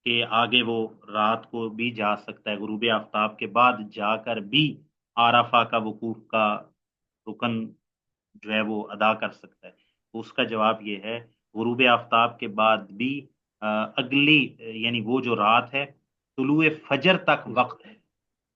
[SPEAKER 1] کہ آگے وہ رات کو بھی جا سکتا ہے، غروب آفتاب کے بعد جا کر بھی عرفہ کا وقوف کا رکن جو ہے وہ ادا کر سکتا ہے؟ اس کا جواب یہ ہے، غروب آفتاب کے بعد بھی اگلی یعنی وہ جو رات ہے طلوع فجر تک وقت ہے،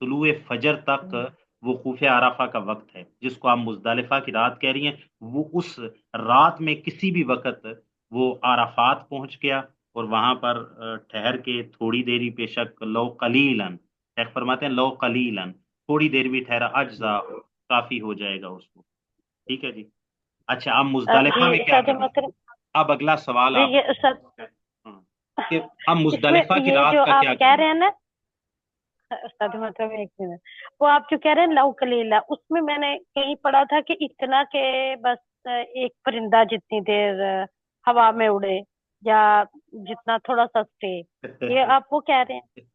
[SPEAKER 1] طلوع فجر تک وقوف عرفہ کا وقت ہے، جس کو آپ مزدلفہ کی رات کہہ رہی ہیں، وہ اس رات میں کسی بھی وقت وہ عرفات پہنچ گیا اور وہاں پر ٹھہر کے تھوڑی دیری بے شک لو قلیلاً، شیخ فرماتے ہیں لو قلیلاً، تھوڑی دیر بھی ٹھہرا اجزا کافی ہو جائے گا اس کو، ٹھیک ہے جی۔ اچھا، اب مزدلفہ
[SPEAKER 4] جی
[SPEAKER 1] میں کیا
[SPEAKER 4] استاد
[SPEAKER 1] کرنا؟
[SPEAKER 4] محترم،
[SPEAKER 1] اب اگلا سوال
[SPEAKER 4] جی
[SPEAKER 1] آپ
[SPEAKER 4] یہ استاد،
[SPEAKER 1] ہاں، کہ اب
[SPEAKER 4] اس میں
[SPEAKER 1] مزدلفہ کی
[SPEAKER 4] یہ
[SPEAKER 1] رات
[SPEAKER 4] جو
[SPEAKER 1] کا
[SPEAKER 4] آپ
[SPEAKER 1] کیا
[SPEAKER 4] کہہ
[SPEAKER 1] کرنا؟
[SPEAKER 4] رہے ہیں نا استاد محترم، ایک منٹ، وہ آپ جو کہہ رہے ہیں لو کلیلہ، اس میں نے کہیں پڑھا تھا کہ اتنا کہ بس ایک پرندہ جتنی دیر ہوا میں اڑے یا جتنا تھوڑا سا اسٹے، یہ آپ وہ کہہ رہے ہیں؟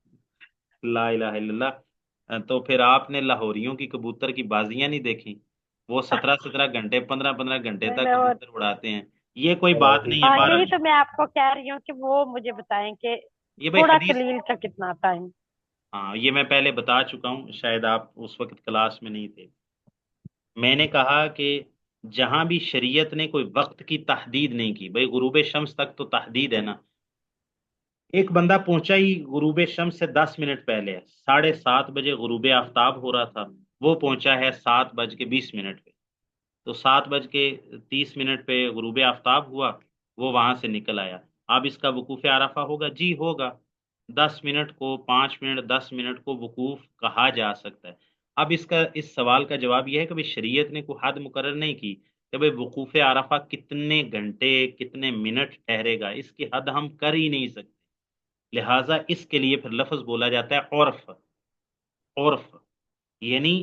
[SPEAKER 1] لا الہ الا اللہ، تو پھر آپ نے لاہوریوں کی کبوتر کی بازیاں نہیں دیکھی؟ وہ 17 17 گھنٹے، 15 15 گھنٹے
[SPEAKER 4] میں
[SPEAKER 1] تک
[SPEAKER 4] اور
[SPEAKER 1] کبوتر اڑاتے ہیں، یہ کوئی بات نہیں ہے
[SPEAKER 4] ہاں،
[SPEAKER 1] بارہ
[SPEAKER 4] یہی تو میں آپ کو کہہ رہی ہوں کہ وہ مجھے بتائیں کہ
[SPEAKER 1] یہ بھائی
[SPEAKER 4] تھوڑا
[SPEAKER 1] حدیث،
[SPEAKER 4] کلیل کا کتنا ٹائم؟
[SPEAKER 1] ہاں یہ میں پہلے بتا چکا ہوں، شاید آپ اس وقت کلاس میں نہیں تھے۔ میں نے کہا کہ جہاں بھی شریعت نے کوئی وقت کی تحدید نہیں کی، بھائی غروب شمس تک تو تحدید ہے نا، ایک بندہ پہنچا ہی غروب شمس سے 10 منٹ پہلے ہے، 7:30 بجے غروب آفتاب ہو رہا تھا، وہ پہنچا ہے 7:20 پہ، تو 7:30 پہ غروب آفتاب ہوا، وہ وہاں سے نکل آیا، اب اس کا وقوف عرفہ ہوگا؟ جی ہوگا، 10 منٹ کو، 5 منٹ، 10 منٹ کو وقوف کہا جا سکتا ہے۔ اب اس سوال کا جواب یہ ہے کہ بھائی شریعت نے کوئی حد مقرر نہیں کی کہ بھائی وقوف عرفہ کتنے گھنٹے، کتنے منٹ ٹھہرے گا، اس کی حد ہم کر ہی نہیں سکتے، لہٰذا اس کے لیے پھر لفظ بولا جاتا ہے عرف، عرف یعنی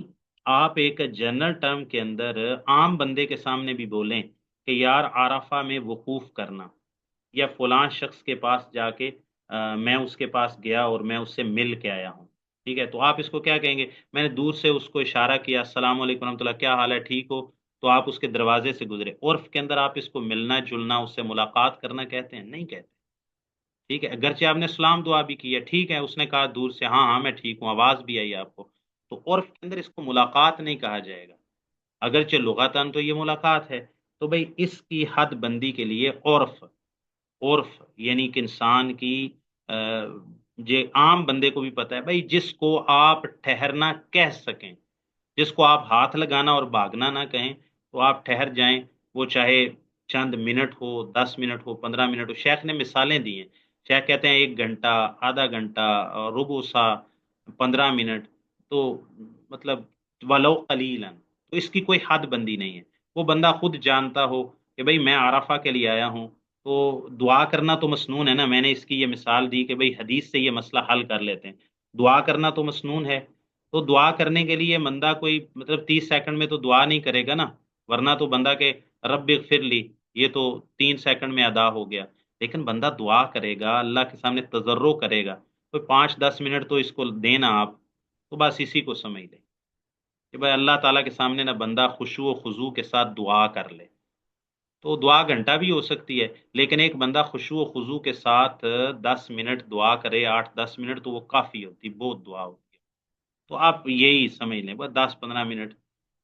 [SPEAKER 1] آپ ایک جنرل ٹرم کے اندر عام بندے کے سامنے بھی بولیں کہ یار عرفہ میں وقوف کرنا، یا فلاں شخص کے پاس جا کے میں اس کے پاس گیا اور میں اس سے مل کے آیا ہوں، ٹھیک ہے، تو آپ اس کو کیا کہیں گے؟ میں نے دور سے اس کو اشارہ کیا، السلام علیکم ورحمۃ اللہ، کیا حال ہے، ٹھیک ہو؟ تو آپ اس کے دروازے سے گزرے، عرف کے اندر آپ اس کو ملنا جلنا، اس سے ملاقات کرنا کہتے ہیں؟ نہیں کہتے، ٹھیک ہے، اگرچہ آپ نے سلام دعا بھی کی ہے، ٹھیک ہے، اس نے کہا دور سے ہاں ہاں میں ٹھیک ہوں، آواز بھی آئی آپ کو، تو عرف کے اندر اس کو ملاقات نہیں کہا جائے گا، اگرچہ لغتاً تو یہ ملاقات ہے۔ تو بھئی اس کی حد بندی کے لیے عرف، عرف یعنی کہ انسان کی یہ عام بندے کو بھی پتہ ہے بھئی، جس کو آپ ٹھہرنا کہہ سکیں، جس کو آپ ہاتھ لگانا اور بھاگنا نہ کہیں، تو آپ ٹھہر جائیں، وہ چاہے چند منٹ ہو، 10 منٹ ہو، 15 منٹ ہو، شیخ نے مثالیں دی ہیں، شیخ کہتے ہیں 1 گھنٹہ، آدھا گھنٹہ، ربع سا، 15 منٹ، تو مطلب ولو قلیلا، تو اس کی کوئی حد بندی نہیں ہے، وہ بندہ خود جانتا ہو کہ بھئی میں عرفہ کے لیے آیا ہوں، تو دعا کرنا تو مسنون ہے نا، میں نے اس کی یہ مثال دی کہ بھئی حدیث سے یہ مسئلہ حل کر لیتے ہیں، دعا کرنا تو مسنون ہے، تو دعا کرنے کے لیے بندہ کوئی مطلب 30 سیکنڈ میں تو دعا نہیں کرے گا نا، ورنہ تو بندہ کہ رب اغفر لی، یہ تو 3 سیکنڈ میں ادا ہو گیا، لیکن بندہ دعا کرے گا، اللہ کے سامنے تضرع کرے گا، کوئی 5 10 منٹ تو اس کو دینا آپ، تو بس اسی کو سمجھ لیں کہ بھائی اللہ تعالیٰ کے سامنے نہ بندہ خشوع و خضوع کے ساتھ دعا کر لے، تو دعا گھنٹہ بھی ہو سکتی ہے، لیکن ایک بندہ خشوع و خضوع کے ساتھ 10 منٹ دعا کرے، 8 10 منٹ، تو وہ کافی ہوتی، بہت دعا ہوتی ہے، تو آپ یہی سمجھ لیں بس 10 15 منٹ،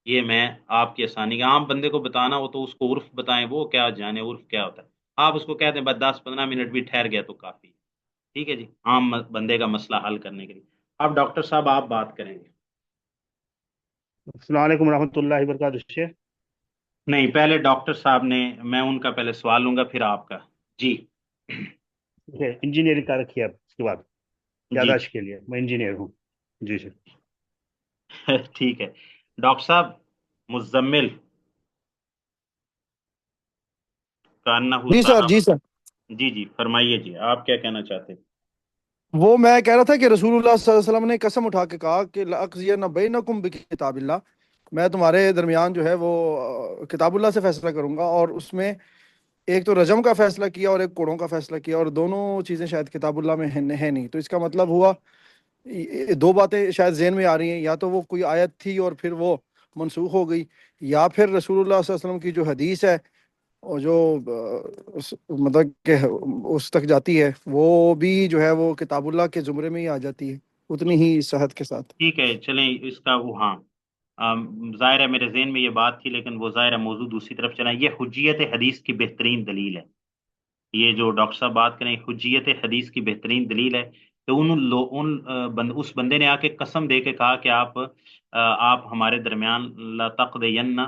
[SPEAKER 1] یہ میں آپ کی آسانی کا، عام بندے کو بتانا ہو تو اس کو عرف بتائیں، وہ کیا جانے عرف کیا ہوتا ہے، آپ اس کو کہتے ہیں بس 10 15 منٹ بھی ٹھہر گیا تو کافی ہے، ٹھیک ہے جی، عام بندے کا مسئلہ حل کرنے کے لیے۔ اب ڈاکٹر صاحب آپ بات کریں گے؟
[SPEAKER 2] السلام علیکم ورحمۃ اللہ وبرکاتہ شیخ۔
[SPEAKER 1] نہیں، پہلے ڈاکٹر صاحب نے، میں ان کا پہلے سوال لوں گا پھر آپ کا، جی
[SPEAKER 2] انجینئرنگ کا رکھی ہے اس کے بعد،
[SPEAKER 1] جی
[SPEAKER 2] یاداشت کے لیے میں انجینئر ہوں جی سر۔
[SPEAKER 1] ٹھیک ہے ڈاکٹر صاحب، مزمل کانہ
[SPEAKER 5] جی سر،
[SPEAKER 1] سارا،
[SPEAKER 5] جی سر۔
[SPEAKER 1] جی جی فرمائیے جی، آپ کیا کہنا چاہتے ہیں؟
[SPEAKER 5] وہ میں کہہ رہا تھا کہ رسول اللہ صلی اللہ علیہ وسلم نے قسم اٹھا کے کہا کہ لَأَقْضِيَنَّ بَيْنَكُمْ بِكِتَابِ اللَّهِ، میں تمہارے درمیان جو ہے وہ کتاب اللہ سے فیصلہ کروں گا، اور اس میں ایک تو رجم کا فیصلہ کیا اور ایک کوڑوں کا فیصلہ کیا، اور دونوں چیزیں شاید کتاب اللہ میں ہے نہیں، تو اس کا مطلب ہوا یہ دو باتیں شاید ذہن میں آ رہی ہیں، یا تو وہ کوئی آیت تھی اور پھر وہ منسوخ ہو گئی، یا پھر رسول اللہ صلی اللہ علیہ وسلم کی جو حدیث ہے اور جو مطلب کہ اس تک جاتی ہے، وہ بھی جو ہے وہ کتاب اللہ کے زمرے میں ہی آ جاتی ہے اتنی ہی صحت کے ساتھ۔
[SPEAKER 1] ٹھیک ہے، چلیں اس کا وہ ہاں ظاہر ہے میرے ذہن میں یہ بات تھی، لیکن وہ ظاہر ہے موضوع دوسری طرف چلا۔ یہ حجیت حدیث کی بہترین دلیل ہے، یہ جو ڈاکٹر صاحب بات کریں حجیت حدیث کی بہترین دلیل ہے کہ اس بندے نے آ کے قسم دے کے کہا کہ آپ ہمارے درمیان لَتَقْضِيَنَّ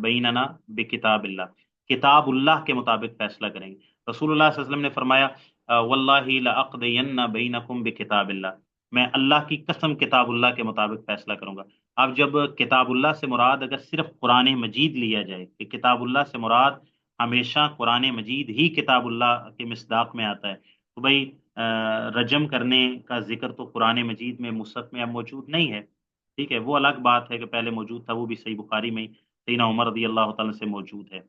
[SPEAKER 1] بَيْنَنَا بِكِتَابِ اللَّهِ، کتاب اللہ کے مطابق فیصلہ کریں گے۔ رسول اللہ صلی اللہ علیہ وسلم نے فرمایا وَاللَّهِ لَأَقْضِيَنَّ بَيْنَكُمْ بِكِتَابِ اللَّهِ، میں اللہ کی قسم کتاب اللہ کے مطابق فیصلہ کروں گا۔ اب جب کتاب اللہ سے مراد اگر صرف قرآن مجید لیا جائے کہ کتاب اللہ سے مراد ہمیشہ قرآن مجید ہی کتاب اللہ کے مصداق میں آتا ہے، تو بھائی رجم کرنے کا ذکر تو قرآن مجید میں مصحف میں اب موجود نہیں ہے، ٹھیک ہے، وہ الگ بات ہے کہ پہلے موجود تھا، وہ بھی صحیح بخاری میں سیدنا عمر رضی اللہ تعالیٰ سے موجود ہے۔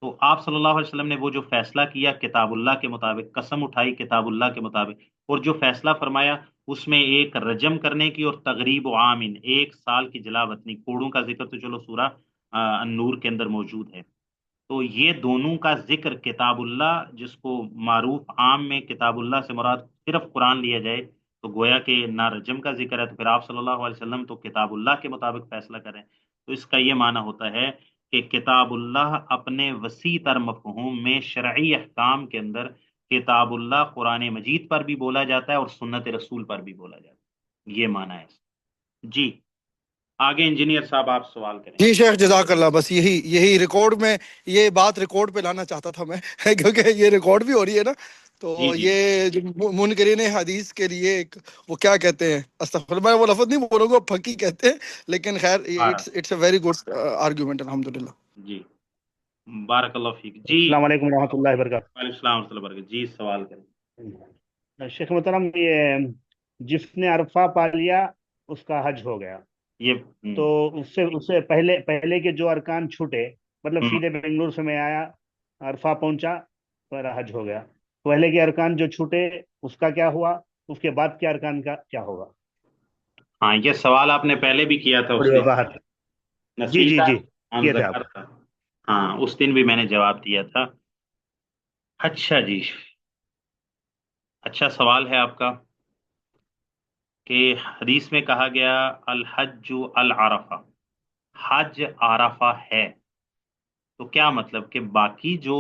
[SPEAKER 1] تو آپ صلی اللہ علیہ وسلم نے وہ جو فیصلہ کیا کتاب اللہ کے مطابق، قسم اٹھائی کتاب اللہ کے مطابق، اور جو فیصلہ فرمایا اس میں ایک رجم کرنے کی اور تغریب و عامن، ایک سال کی جلا وطنی، کوڑوں کا ذکر تو چلو سورہ النور کے اندر موجود ہے۔ تو یہ دونوں کا ذکر کتاب اللہ، جس کو معروف عام میں کتاب اللہ سے مراد صرف قرآن لیا جائے تو گویا کہ نہ رجم کا ذکر ہے، تو پھر آپ صلی اللہ علیہ وسلم تو کتاب اللہ کے مطابق فیصلہ کریں، تو اس کا یہ معنی ہوتا ہے کہ کتاب اللہ اپنے وسیع تر مفہوم میں شرعی احکام کے اندر کتاب اللہ قرآن مجید پر بھی بولا جاتا ہے اور سنت رسول پر بھی بولا جاتا ہے، یہ معنی ہے اس کا۔ جی آگے انجینئر صاحب آپ سوال کریں۔
[SPEAKER 5] جی شیخ جزاک اللہ، بس یہی ریکارڈ میں یہ بات ریکارڈ پہ لانا چاہتا تھا میں کیونکہ یہ ریکارڈ بھی ہو رہی ہے نا، تو
[SPEAKER 1] جی جی
[SPEAKER 5] یہ جو منکرین حدیث کے لیے ایک وہ کیا کہتے ہیں، استغفر اللہ، میں وہ لفظ نہیں بولوں گا، پھکی کہتے ہیں، لیکن خیر
[SPEAKER 1] بارہ
[SPEAKER 5] it's a very good argument الحمدللہ۔
[SPEAKER 1] جی بارک اللہ فیک جی۔
[SPEAKER 2] السلام علیکم ورحمۃ اللہ وبرکاتہ۔
[SPEAKER 1] وعلیکم السلام ورحمۃ اللہ وبرکاتہ، جی سوال کریں۔
[SPEAKER 2] شیخ محترم، یہ جس نے عرفہ پا لیا اس کا حج ہو گیا،
[SPEAKER 1] یہ
[SPEAKER 2] تو اس سے پہلے کے جو ارکان چھوٹے، مطلب سیدھے بنگلور سے میں آیا، عرفہ پہنچا، میرا حج ہو گیا، پہلے کے ارکان جو چھوٹے اس کا کیا ہوا، اس کے بعد کے ارکان کا کیا ہوگا؟
[SPEAKER 1] ہاں یہ سوال آپ نے پہلے بھی کیا تھا اس
[SPEAKER 2] تھوڑی
[SPEAKER 1] دن،
[SPEAKER 2] وضاحت۔ جی
[SPEAKER 1] نصیر
[SPEAKER 2] جی جی
[SPEAKER 1] صاحب
[SPEAKER 2] کیے تھے
[SPEAKER 1] ذکر
[SPEAKER 2] آپ۔
[SPEAKER 1] تھا، ہاں اس دن بھی میں نے جواب دیا تھا۔ اچھا جی، اچھا سوال ہے آپ کا کہ حدیث میں کہا گیا الحج العرفہ، حج عرفہ ہے، تو کیا مطلب کہ باقی جو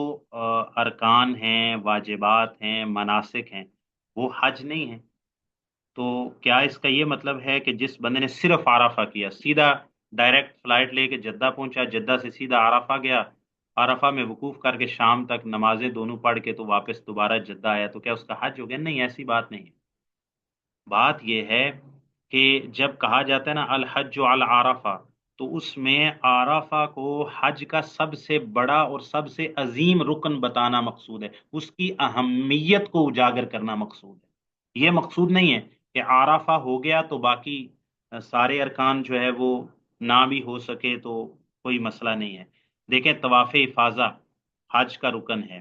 [SPEAKER 1] ارکان ہیں، واجبات ہیں، مناسک ہیں، وہ حج نہیں ہیں؟ تو کیا اس کا یہ مطلب ہے کہ جس بندے نے صرف عرفہ کیا، سیدھا ڈائریکٹ فلائٹ لے کے جدہ پہنچا، جدہ سے سیدھا عرفہ گیا، عرفہ میں وقوف کر کے شام تک نمازیں دونوں پڑھ کے تو واپس دوبارہ جدہ آیا، تو کیا اس کا حج ہو گیا؟ نہیں، ایسی بات نہیں ہے۔ بات یہ ہے کہ جب کہا جاتا ہے نا الحج علی عرفہ، تو اس میں عرفہ کو حج کا سب سے بڑا اور سب سے عظیم رکن بتانا مقصود ہے، اس کی اہمیت کو اجاگر کرنا مقصود ہے۔ یہ مقصود نہیں ہے کہ عرفہ ہو گیا تو باقی سارے ارکان جو ہے وہ نہ بھی ہو سکے تو کوئی مسئلہ نہیں ہے۔ دیکھیں طواف افاضہ حج کا رکن ہے،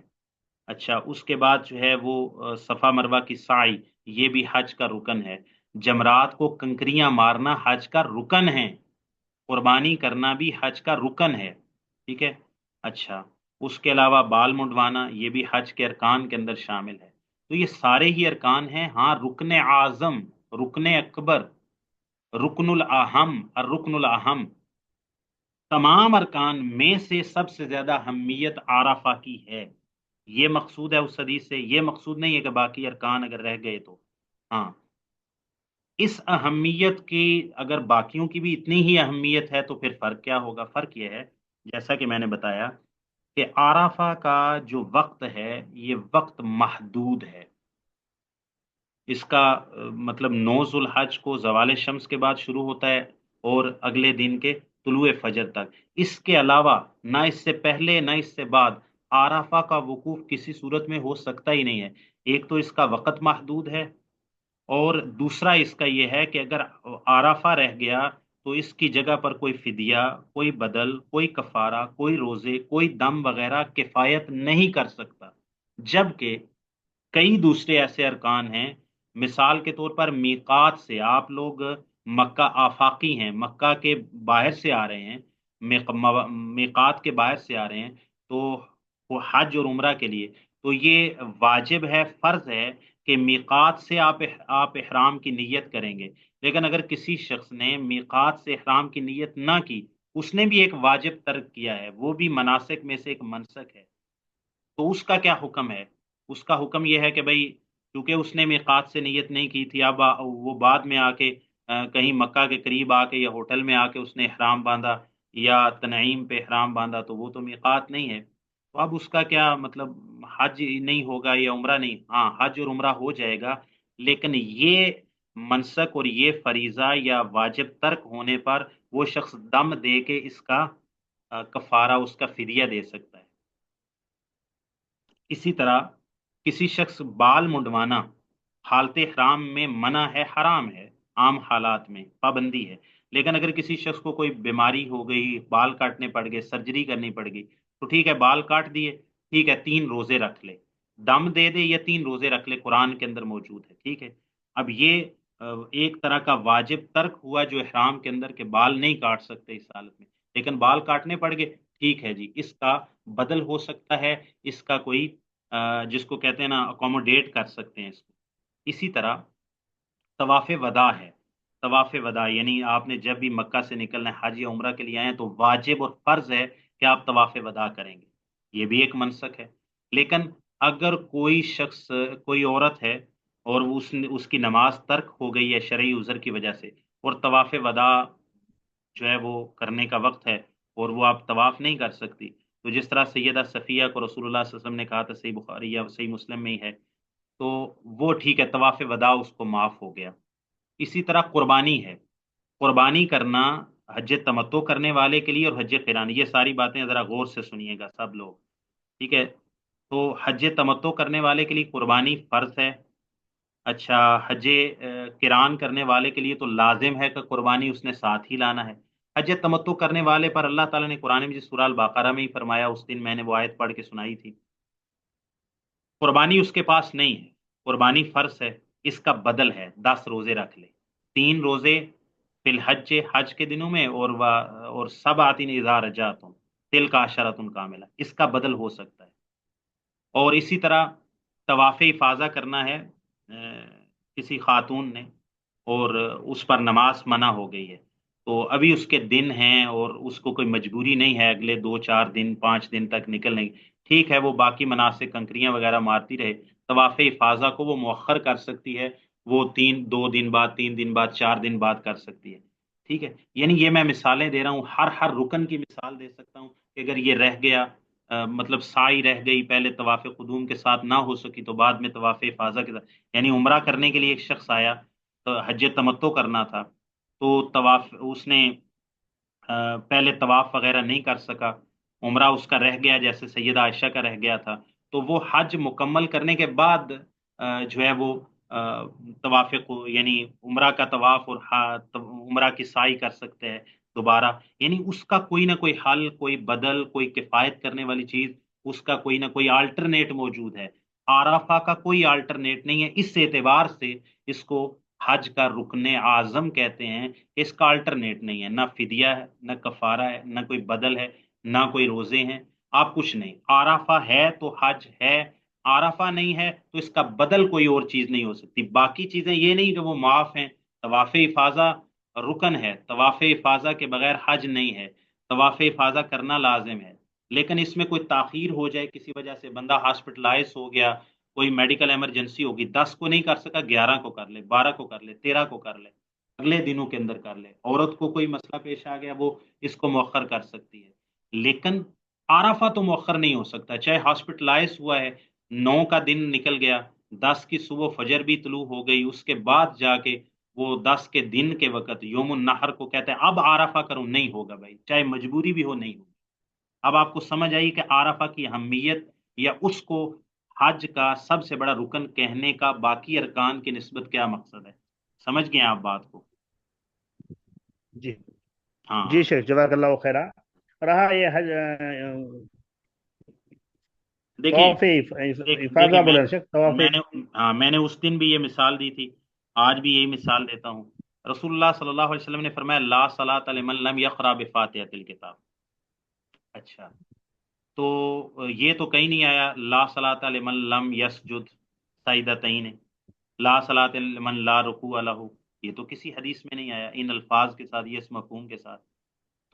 [SPEAKER 1] اچھا اس کے بعد جو ہے وہ صفا مروہ کی سعی، یہ بھی حج کا رکن ہے، جمرات کو کنکریاں مارنا حج کا رکن ہے، قربانی کرنا بھی حج کا رکن ہے، ٹھیک ہے۔ اچھا اس کے علاوہ بال منڈوانا یہ بھی حج کے ارکان کے اندر شامل ہے، تو یہ سارے ہی ارکان ہیں۔ ہاں رکن اعظم، رکن اکبر، رکن الاہم، الرکن الاہم، تمام ارکان میں سے سب سے زیادہ اہمیت عرفہ کی ہے، یہ مقصود ہے اس حدیث سے۔ یہ مقصود نہیں ہے کہ باقی ارکان اگر رہ گئے تو، ہاں اس اہمیت کی اگر باقیوں کی بھی اتنی ہی اہمیت ہے تو پھر فرق کیا ہوگا؟ فرق یہ ہے جیسا کہ میں نے بتایا کہ عرفہ کا جو وقت ہے یہ وقت محدود ہے، اس کا مطلب 9 ذوالحج کو زوال شمس کے بعد شروع ہوتا ہے اور اگلے دن کے طلوع فجر تک، اس کے علاوہ نہ اس سے پہلے نہ اس سے بعد عرفہ کا وقوف کسی صورت میں ہو سکتا ہی نہیں ہے۔ ایک تو اس کا وقت محدود ہے، اور دوسرا اس کا یہ ہے کہ اگر عرفہ رہ گیا تو اس کی جگہ پر کوئی فدیہ، کوئی بدل، کوئی کفارہ، کوئی روزے، کوئی دم وغیرہ کفایت نہیں کر سکتا، جبکہ کئی دوسرے ایسے ارکان ہیں۔ مثال کے طور پر میقات سے آپ لوگ مکہ آفاقی ہیں، مکہ کے باہر سے آ رہے ہیں، میقات کے باہر سے آ رہے ہیں، تو وہ حج اور عمرہ کے لیے تو یہ واجب ہے، فرض ہے کہ میقات سے آپ احرام کی نیت کریں گے۔ لیکن اگر کسی شخص نے میقات سے احرام کی نیت نہ کی، اس نے بھی ایک واجب ترک کیا ہے، وہ بھی مناسک میں سے ایک منسک ہے، تو اس کا کیا حکم ہے؟ اس کا حکم یہ ہے کہ بھائی کیونکہ اس نے میقات سے نیت نہیں کی تھی، اب وہ بعد میں آ کے کہیں مکہ کے قریب آ کے یا ہوٹل میں آ کے اس نے احرام باندھا یا تنعیم پہ احرام باندھا، تو وہ تو میقات نہیں ہے، تو اب اس کا کیا مطلب؟ حج نہیں ہوگا یا عمرہ نہیں؟ ہاں، حج اور عمرہ ہو جائے گا، لیکن یہ منسک اور یہ فریضہ یا واجب ترک ہونے پر وہ شخص دم دے کے اس کا کفارہ، اس کا فدیہ دے سکتا ہے۔ اسی طرح کسی شخص بال منڈوانا حالت احرام میں منع ہے، حرام ہے، عام حالات میں پابندی ہے، لیکن اگر کسی شخص کو کوئی بیماری ہو گئی، بال کاٹنے پڑ گئے، سرجری کرنی پڑ گئی، تو ٹھیک ہے، بال کاٹ دیے، ٹھیک ہے، 3 روزے رکھ لے، دم دے دے یا 3 روزے رکھ لے، قرآن کے اندر موجود ہے، ٹھیک ہے۔ اب یہ ایک طرح کا واجب ترک ہوا جو احرام کے اندر کے بال نہیں کاٹ سکتے اس حالت میں، لیکن بال کاٹنے پڑ گئے، ٹھیک ہے جی، اس کا بدل ہو سکتا ہے، اس کا کوئی جس کو کہتے ہیں نا اکوموڈیٹ کر سکتے ہیں اس کو۔ اسی طرح طواف وداع ہے، طواف وداع یعنی آپ نے جب بھی مکہ سے نکلنا ہے، حج یا عمرہ کے لیے آئے ہیں، تو واجب اور فرض ہے کہ آپ طواف وداع کریں گے، یہ بھی ایک منسک ہے۔ لیکن اگر کوئی شخص، کوئی عورت ہے اور اس کی نماز ترک ہو گئی ہے شرعی عذر کی وجہ سے، اور طواف وداع جو ہے وہ کرنے کا وقت ہے اور وہ آپ طواف نہیں کر سکتی، تو جس طرح سیدہ صفیہ کو رسول اللہ صلی اللہ علیہ وسلم نے کہا تھا، صحیح بخاری یا صحیح مسلم میں ہی ہے، تو وہ ٹھیک ہے، طواف وداع اس کو معاف ہو گیا۔ اسی طرح قربانی ہے، قربانی کرنا حج تمتع کرنے والے کے لیے اور حج قران، یہ ساری باتیں ذرا غور سے سنیے گا سب لوگ، ٹھیک ہے۔ تو حج تمتع کرنے والے کے لیے قربانی فرض ہے۔ اچھا، حج قران کرنے والے کے لیے تو لازم ہے کہ قربانی اس نے ساتھ ہی لانا ہے۔ حج تمتع کرنے والے پر اللہ تعالیٰ نے قرآن میں سورہ البقرہ میں ہی فرمایا، اس دن میں نے وہ آیت پڑھ کے سنائی تھی، قربانی اس کے پاس نہیں ہے، قربانی فرض ہے، اس کا بدل ہے 10 روزے رکھ لے، 3 روزے فی الحج، حج کے دنوں میں، اور 7 اذا رجعتم تلک عشرۃ کاملہ، اس کا بدل ہو سکتا ہے۔ اور اسی طرح طواف افاضہ کرنا ہے کسی خاتون نے اور اس پر نماز منع ہو گئی ہے، تو ابھی اس کے دن ہیں اور اس کو کوئی مجبوری نہیں ہے اگلے 2 4 دن 5 دن تک نکلنے کی، ٹھیک ہے، وہ باقی مناسک کنکریاں وغیرہ مارتی رہے، طواف افاضہ کو وہ مؤخر کر سکتی ہے، وہ 2 دن بعد، 3 دن بعد، 4 دن بعد کر سکتی ہے، ٹھیک ہے۔ یعنی یہ میں مثالیں دے رہا ہوں، ہر رکن کی مثال دے سکتا ہوں کہ اگر یہ رہ گیا، مطلب سائی رہ گئی، پہلے طواف قدوم کے ساتھ نہ ہو سکی تو بعد میں طواف افاضہ کے ساتھ، یعنی عمرہ کرنے کے لیے ایک شخص آیا تو حج تمتع کرنا تھا، تو طواف اس نے پہلے طواف وغیرہ نہیں کر سکا، عمرہ اس کا رہ گیا جیسے سیدہ عائشہ کا رہ گیا تھا، تو وہ حج مکمل کرنے کے بعد جو ہے وہ طواف یعنی عمرہ کا طواف اور عمرہ کی سعی کر سکتے ہیں دوبارہ، یعنی اس کا کوئی نہ کوئی حل، کوئی بدل، کوئی کفایت کرنے والی چیز، اس کا کوئی نہ کوئی آلٹرنیٹ موجود ہے۔ عرفہ کا کوئی آلٹرنیٹ نہیں ہے، اس اعتبار سے اس کو حج کا رکن اعظم کہتے ہیں، اس کا آلٹرنیٹ نہیں ہے، نہ فدیہ ہے، نہ کفارہ ہے، نہ کوئی بدل ہے، نہ کوئی روزے ہیں، آپ کچھ نہیں، عرفہ ہے تو حج ہے، عرفہ نہیں ہے تو اس کا بدل کوئی اور چیز نہیں ہو سکتی۔ باقی چیزیں یہ نہیں کہ وہ معاف ہیں، طواف افاضہ رکن ہے، طواف افاضہ کے بغیر حج نہیں ہے، طواف افاضہ کرنا لازم ہے، لیکن اس میں کوئی تاخیر ہو جائے کسی وجہ سے، بندہ ہاسپٹلائز ہو گیا، کوئی میڈیکل ایمرجنسی ہوگی، 10 کو نہیں کر سکا، 11 کو کر لے، 12 کو کر لے، 13 کو کر لے، اگلے دنوں کے اندر کر لے۔ عورت کو کوئی مسئلہ پیش آ گیا، وہ اس کو مؤخر کر سکتی ہے، لیکن عرفہ تو مؤخر نہیں ہو سکتا، چاہے ہاسپٹلائز ہوا ہے، 9 کا دن نکل گیا، 10 کی صبح فجر بھی طلوع ہو گئی، اس کے بعد جا کے وہ 10 کے دن کے وقت یوم النحر کو کہتے ہیں اب عرفہ کروں، نہیں ہوگا بھائی، چاہے مجبوری بھی ہو، نہیں ہوگا۔ اب آپ کو سمجھ آئی کہ عرفہ کی اہمیت یا اس کو حج کا سب سے بڑا رکن کہنے کا باقی ارکان کی نسبت کیا مقصد ہے؟ سمجھ گئے آپ بات کو؟
[SPEAKER 2] جی جی
[SPEAKER 1] ہاں
[SPEAKER 2] شیخ، جزاک اللہ خیرہ۔ رہا یہ حج
[SPEAKER 1] دیکھیں
[SPEAKER 2] طواف
[SPEAKER 1] دیکھیں
[SPEAKER 2] افاظہ بولا شیخ، طواف
[SPEAKER 1] میں نے ہاں میں نے اس دن بھی یہ مثال دی تھی، آج بھی یہی مثال دیتا ہوں۔ رسول اللہ صلی اللہ علیہ وسلم نے فرمایا لا صلاۃ لمن لم یقرأ بفاتحۃ الکتاب۔ اچھا، تو یہ تو کہیں نہیں آیا لا صلاۃ لمن لم یسجد سجدتین، لا صلاۃ لمن لا رکوع لہ، یہ تو کسی حدیث میں نہیں آیا ان الفاظ کے ساتھ، یہ اس مفہوم کے ساتھ۔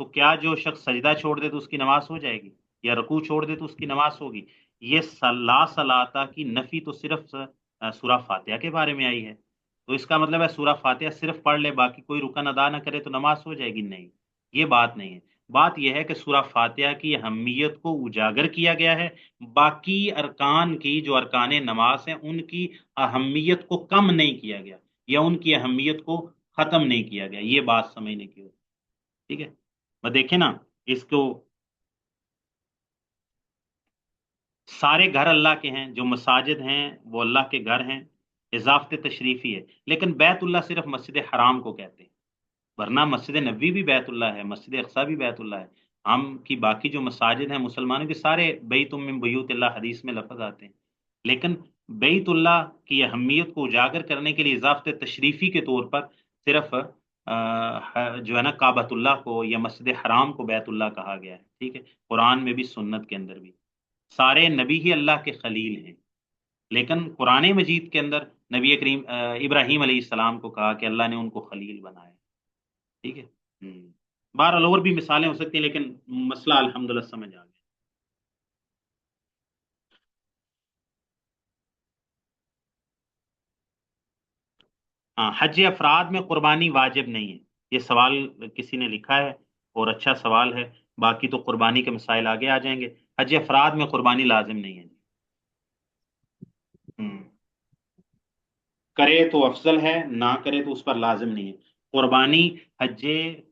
[SPEAKER 1] تو کیا جو شخص سجدہ چھوڑ دے تو اس کی نماز ہو جائے گی، یا رکوع چھوڑ دے تو اس کی نماز ہوگی؟ یہ لا صلاۃ کی نفی تو صرف سورہ فاتحہ کے بارے میں آئی ہے، تو اس کا مطلب ہے سورہ فاتحہ صرف پڑھ لے، باقی کوئی رکن ادا نہ کرے تو نماز ہو جائے گی؟ نہیں، یہ بات نہیں ہے۔ بات یہ ہے کہ سورہ فاتحہ کی اہمیت کو اجاگر کیا گیا ہے، باقی ارکان کی جو ارکان نماز ہیں ان کی اہمیت کو کم نہیں کیا گیا، یا ان کی اہمیت کو ختم نہیں کیا گیا، یہ بات سمجھنے کی ہوتی ہے۔ ٹھیک ہے، میں دیکھیں نا اس کو، سارے گھر اللہ کے ہیں، جو مساجد ہیں وہ اللہ کے گھر ہیں، اضافت تشریفی ہے، لیکن بیت اللہ صرف مسجد حرام کو کہتے ہیں، ورنہ مسجد نبوی بھی بیت اللہ ہے، مسجد اقصی بھی بیت اللہ ہے، ہم کی باقی جو مساجد ہیں مسلمانوں کے سارے بیت من بیوت اللہ حدیث میں لفظ آتے ہیں، لیکن بیت اللہ کی اہمیت کو اجاگر کرنے کے لیے اضافت تشریفی کے طور پر صرف جو ہے نا کعبۃ اللہ کو یا مسجد حرام کو بیت اللہ کہا گیا ہے۔ ٹھیک ہے، قرآن میں بھی سنت کے اندر بھی سارے نبی ہی اللہ کے خلیل ہیں، لیکن قرآن مجید کے اندر نبی کریم ابراہیم علیہ السلام کو کہا کہ اللہ نے ان کو خلیل بنایا۔ ٹھیک ہے، بہرحال اور بھی مثالیں ہو سکتی ہیں، لیکن مسئلہ الحمدللہ سمجھ آ گیا۔ ہاں، حج افراد میں قربانی واجب نہیں ہے، یہ سوال کسی نے لکھا ہے اور اچھا سوال ہے، باقی تو قربانی کے مسائل آگے آ جائیں گے۔ حج افراد میں قربانی لازم نہیں ہے، کرے تو افضل ہے، نہ کرے تو اس پر لازم نہیں ہے۔ قربانی حج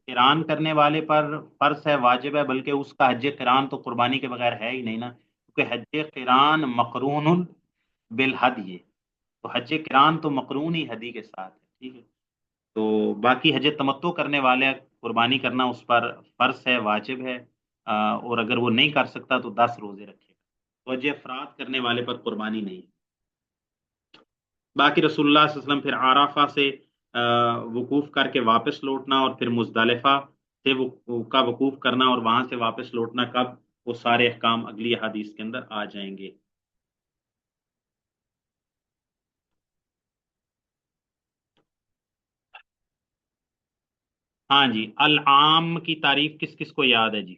[SPEAKER 1] قران کرنے والے پر فرض ہے، واجب ہے، بلکہ اس کا حج قران تو قربانی کے بغیر ہے ہی نہیں نا، کیونکہ حج قران مقرون بالحدی، تو حج قران تو مقرون ہی حدی کے ساتھ ہے۔ ٹھیک ہے، تو باقی حج تمتع کرنے والے قربانی کرنا اس پر فرض ہے، واجب ہے، اور اگر وہ نہیں کر سکتا تو 10 روزے رکھے گا، تو حج افراد کرنے والے پر قربانی نہیں ہے۔ باقی رسول اللہ صلی اللہ علیہ وسلم پھر عرفہ سے وقوف کر کے واپس لوٹنا، اور پھر مزدلفہ سے کا وقوف کرنا اور وہاں سے واپس لوٹنا کب، وہ سارے احکام اگلی حدیث کے اندر آ جائیں گے۔ ہاں جی، العام کی تعریف کس کس کو یاد ہے جی؟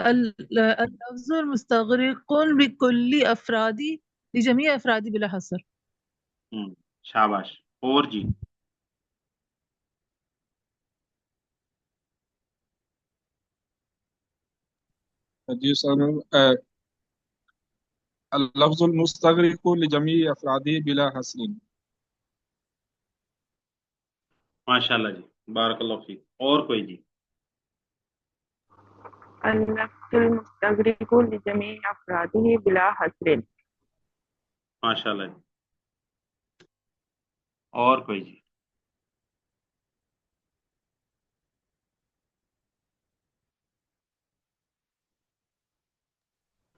[SPEAKER 3] اللفظ المستغرق بكل افرادی لجميع افرادی بلا حصر۔
[SPEAKER 1] شاباش، اور جی؟
[SPEAKER 6] جی سر، اللفظ المستغرق لجميع افرادی بلا حصر۔
[SPEAKER 1] ماشاء اللہ جی، بارک اللہ فیک، اور کوئی جی؟
[SPEAKER 7] اللفظ المستغرق لجميع افراده بلا حصر۔
[SPEAKER 1] ماشاء اللہ جی، اور کوئی جی؟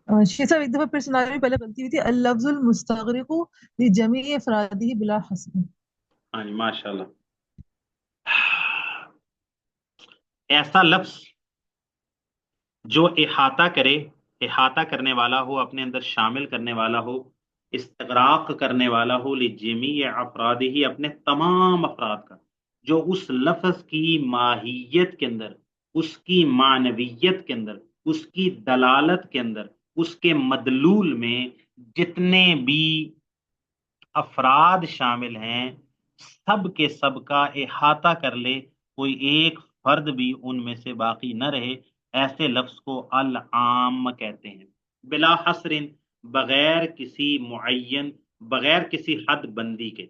[SPEAKER 3] شیخ صاحب ایک دفعہ پھر سنا رہی ہوں، پہلے غلطی ہوئی تھی، اللفظ المستغرق لجميع افرادی بلا حصر۔
[SPEAKER 1] ہاں جی، ماشاء اللہ۔ ایسا لفظ جو احاطہ کرے، احاطہ کرنے والا ہو، اپنے اندر شامل کرنے والا ہو، استغراق کرنے والا ہو، لجمیع افراد ہی، اپنے تمام افراد کا، جو اس لفظ کی ماہیت کے اندر، اس کی معنویت کے اندر، اس کی دلالت کے اندر، اس کے مدلول میں جتنے بھی افراد شامل ہیں، سب کے سب کا احاطہ کر لے، کوئی ایک فرد بھی ان میں سے باقی نہ رہے، ایسے لفظ کو العام کہتے ہیں، بلا حصر، بغیر کسی معین، بغیر کسی حد بندی کے۔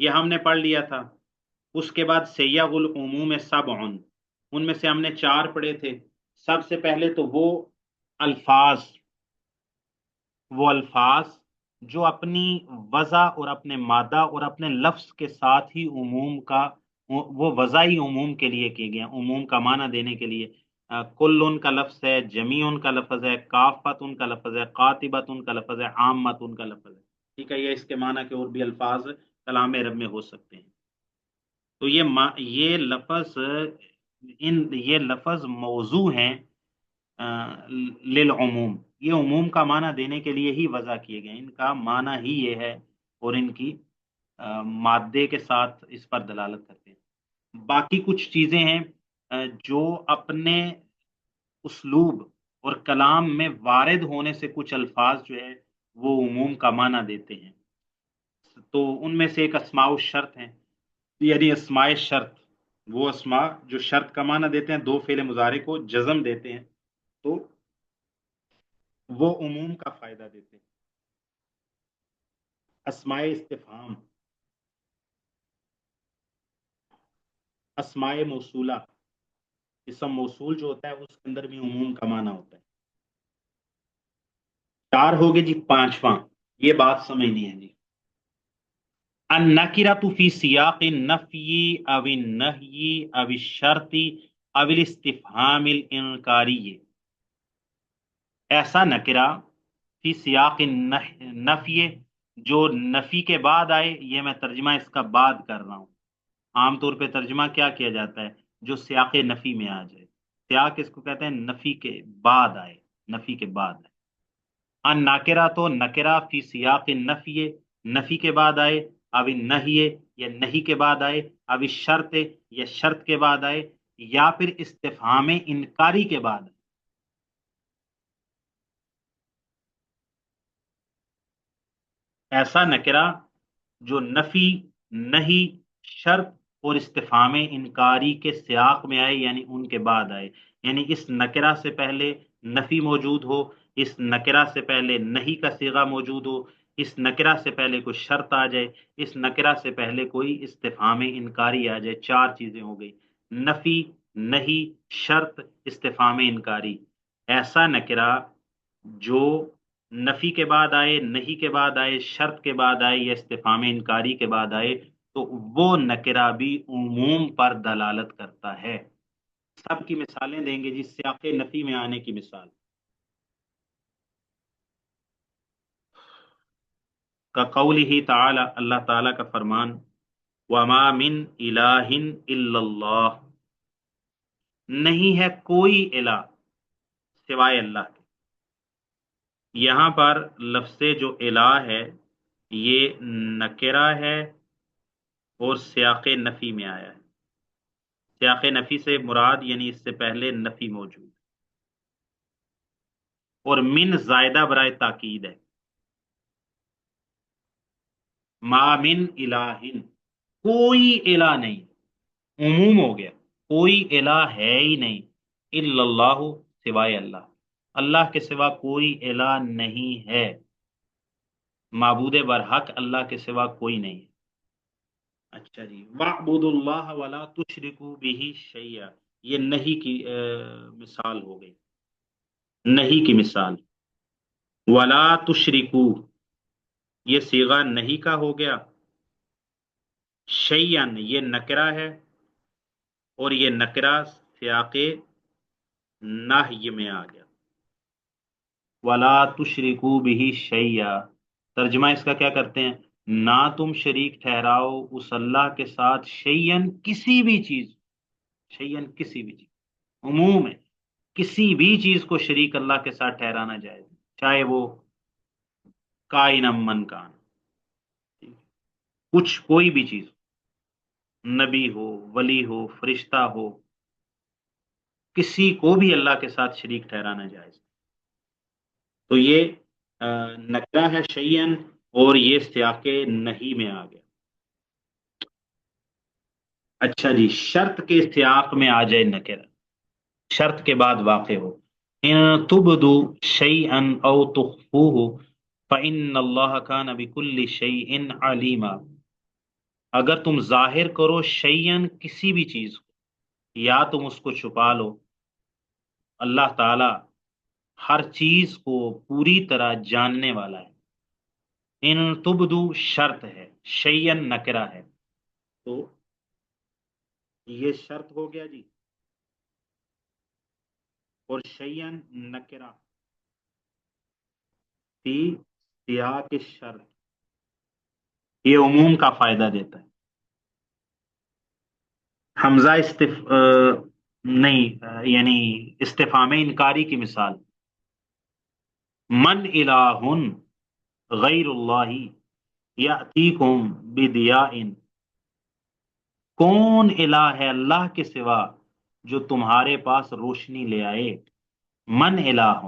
[SPEAKER 1] یہ ہم نے پڑھ لیا تھا۔ اس کے بعد سیغ العموم سبع، ان میں سے ہم نے 4 پڑھے تھے، سب سے پہلے تو وہ الفاظ جو اپنی وضع اور اپنے مادہ اور اپنے لفظ کے ساتھ ہی عموم کا، وہ وضعی عموم کے لیے کیے گئے ہیں، عموم کا معنی دینے کے لیے۔ کل ان کا لفظ ہے، جمیع ان کا لفظ ہے، کافت ان کا لفظ ہے، قاطبت ان کا لفظ ہے، عامت ان کا لفظ ہے، ٹھیک ہے۔ یہ اس کے معنی کے اور بھی الفاظ کلام عرب میں ہو سکتے ہیں۔ تو یہ لفظ موضوع ہیں للعموم، یہ عموم کا معنی دینے کے لیے ہی وضع کیے گئے، ان کا معنی ہی یہ ہے، اور ان کی مادے کے ساتھ اس پر دلالت کرتے ہیں۔ باقی کچھ چیزیں ہیں جو اپنے اسلوب اور کلام میں وارد ہونے سے کچھ الفاظ جو ہے وہ عموم کا معنی دیتے ہیں۔ تو ان میں سے ایک اسماء الشرط ہیں، یعنی اسماء شرط، وہ اسماء جو شرط کا معنی دیتے ہیں، دو فعل مضارع کو جزم دیتے ہیں، تو وہ عموم کا فائدہ دیتے ہیں۔ اسماء استفہام، اسماء موصولہ، اسم موصول جو ہوتا ہے اس کے اندر بھی عموم کا معنی ہوتا ہے۔ 4 ہو گئے جی۔ 5واں یہ بات سمجھنی ہے جی، النکرۃ فی سیاق النفی او النہی او الشرط او الاستفہام الانکاری، ایسا نکرہ فی سیاق نفی، جو نفی کے بعد آئے، یہ میں ترجمہ اس کا بعد کر رہا ہوں۔ عام طور پہ ترجمہ کیا کیا جاتا ہے؟ جو سیاق نفی میں آ جائے، سیاق اس کو کہتے ہیں نفی کے بعد آئے، نفی کے بعد آئے۔ ان ناکرہ تو نکرہ فی سیاق نفی، نفی کے بعد آئے، اب نہی یا نہیں کے بعد آئے، اب شرط یا شرط کے بعد آئے، یا پھر استفہام انکاری کے بعد آئے۔ ایسا نکرہ جو نفی، نہیں، شرط اور استفہام انکاری کے سیاق میں آئے، یعنی ان کے بعد آئے، یعنی اس نکرہ سے پہلے نفی موجود ہو، اس نکرہ سے پہلے نہیں کا صیغہ موجود ہو، اس نکرہ سے پہلے کوئی شرط آ جائے، اس نکرہ سے پہلے کوئی استفہام انکاری آ جائے۔ 4 چیزیں ہو گئی، نفی، نہیں، شرط، استفہام انکاری۔ ایسا نکرہ جو نفی کے بعد آئے، نہیں کے بعد آئے، شرط کے بعد آئے، یا استفہام انکاری کے بعد آئے، تو وہ نکرہ بھی عموم پر دلالت کرتا ہے۔ سب کی مثالیں دیں گے جی، سیاق نفی میں آنے کی مثال کا قولہ تعالی، اللہ تعالیٰ کا فرمان، وما من الہ الا اللہ، نہیں ہے کوئی الہ سوائے اللہ کے۔ یہاں پر لفظ جو الہ ہے یہ نکرہ ہے اور سیاق نفی میں آیا ہے۔ سیاق نفی سے مراد یعنی اس سے پہلے نفی موجود، اور من زائدہ برائے تاکید ہے۔ ما من الہ، کوئی الہ نہیں، عموم ہو گیا، کوئی الہ ہے ہی نہیں، الا اللہ، سوائے اللہ، اللہ کے سوا کوئی الہ نہیں ہے، معبود برحق اللہ کے سوا کوئی نہیں ہے۔ اچھا جی، وَاعْبُدُوا اللَّهَ وَلَا تُشْرِكُوا بِهِ شَيْئًا، یہ نہیں کی مثال ہو گئی، نہیں کی مثال۔ وَلَا تُشْرِكُوا، یہ صیغہ نہیں کا ہو گیا، شیئن یہ نکرہ ہے، اور یہ نکرہ سیاق نہی میں آ گیا۔ وَلَا تُشْرِكُوا بِهِ شَيْئًا، ترجمہ اس کا کیا کرتے ہیں؟ نہ تم شریک ٹھہراؤ اس اللہ کے ساتھ شیئن کسی بھی چیز، شیئن کسی بھی چیز، عموم ہے، کسی بھی چیز کو شریک اللہ کے ساتھ ٹھہرانا جائز، چاہے وہ کائن من کان، کچھ کوئی بھی چیز، نبی ہو، ولی ہو، فرشتہ ہو، کسی کو بھی اللہ کے ساتھ شریک ٹھہرانا جائز۔ تو یہ نکرہ ہے شیئن، اور یہ سیاق نہیں میں آ گیا۔ اچھا جی، شرط کے سیاق میں آ جائے نکرہ، شرط کے بعد واقع ہو، ان تبدوا شیئا او تخفوه فإن اللہ کان بکل شیء علیما، اگر تم ظاہر کرو شیئن کسی بھی چیز کو، یا تم اس کو چھپا لو، اللہ تعالی ہر چیز کو پوری طرح جاننے والا ہے۔ ان تبدو شرط ہے، شیئن نکرہ ہے، تو یہ شرط ہو گیا جی، اور شیئن نکرہ فی سیاق الشرط، یہ عموم کا فائدہ دیتا ہے۔ حمزہ نہیں یعنی استفہام انکاری کی مثال، من الہ غیر اللہ یأتیکم بدیاء، کون الہ ہے اللہ کے سوا جو تمہارے پاس روشنی لے آئے؟ من الہ،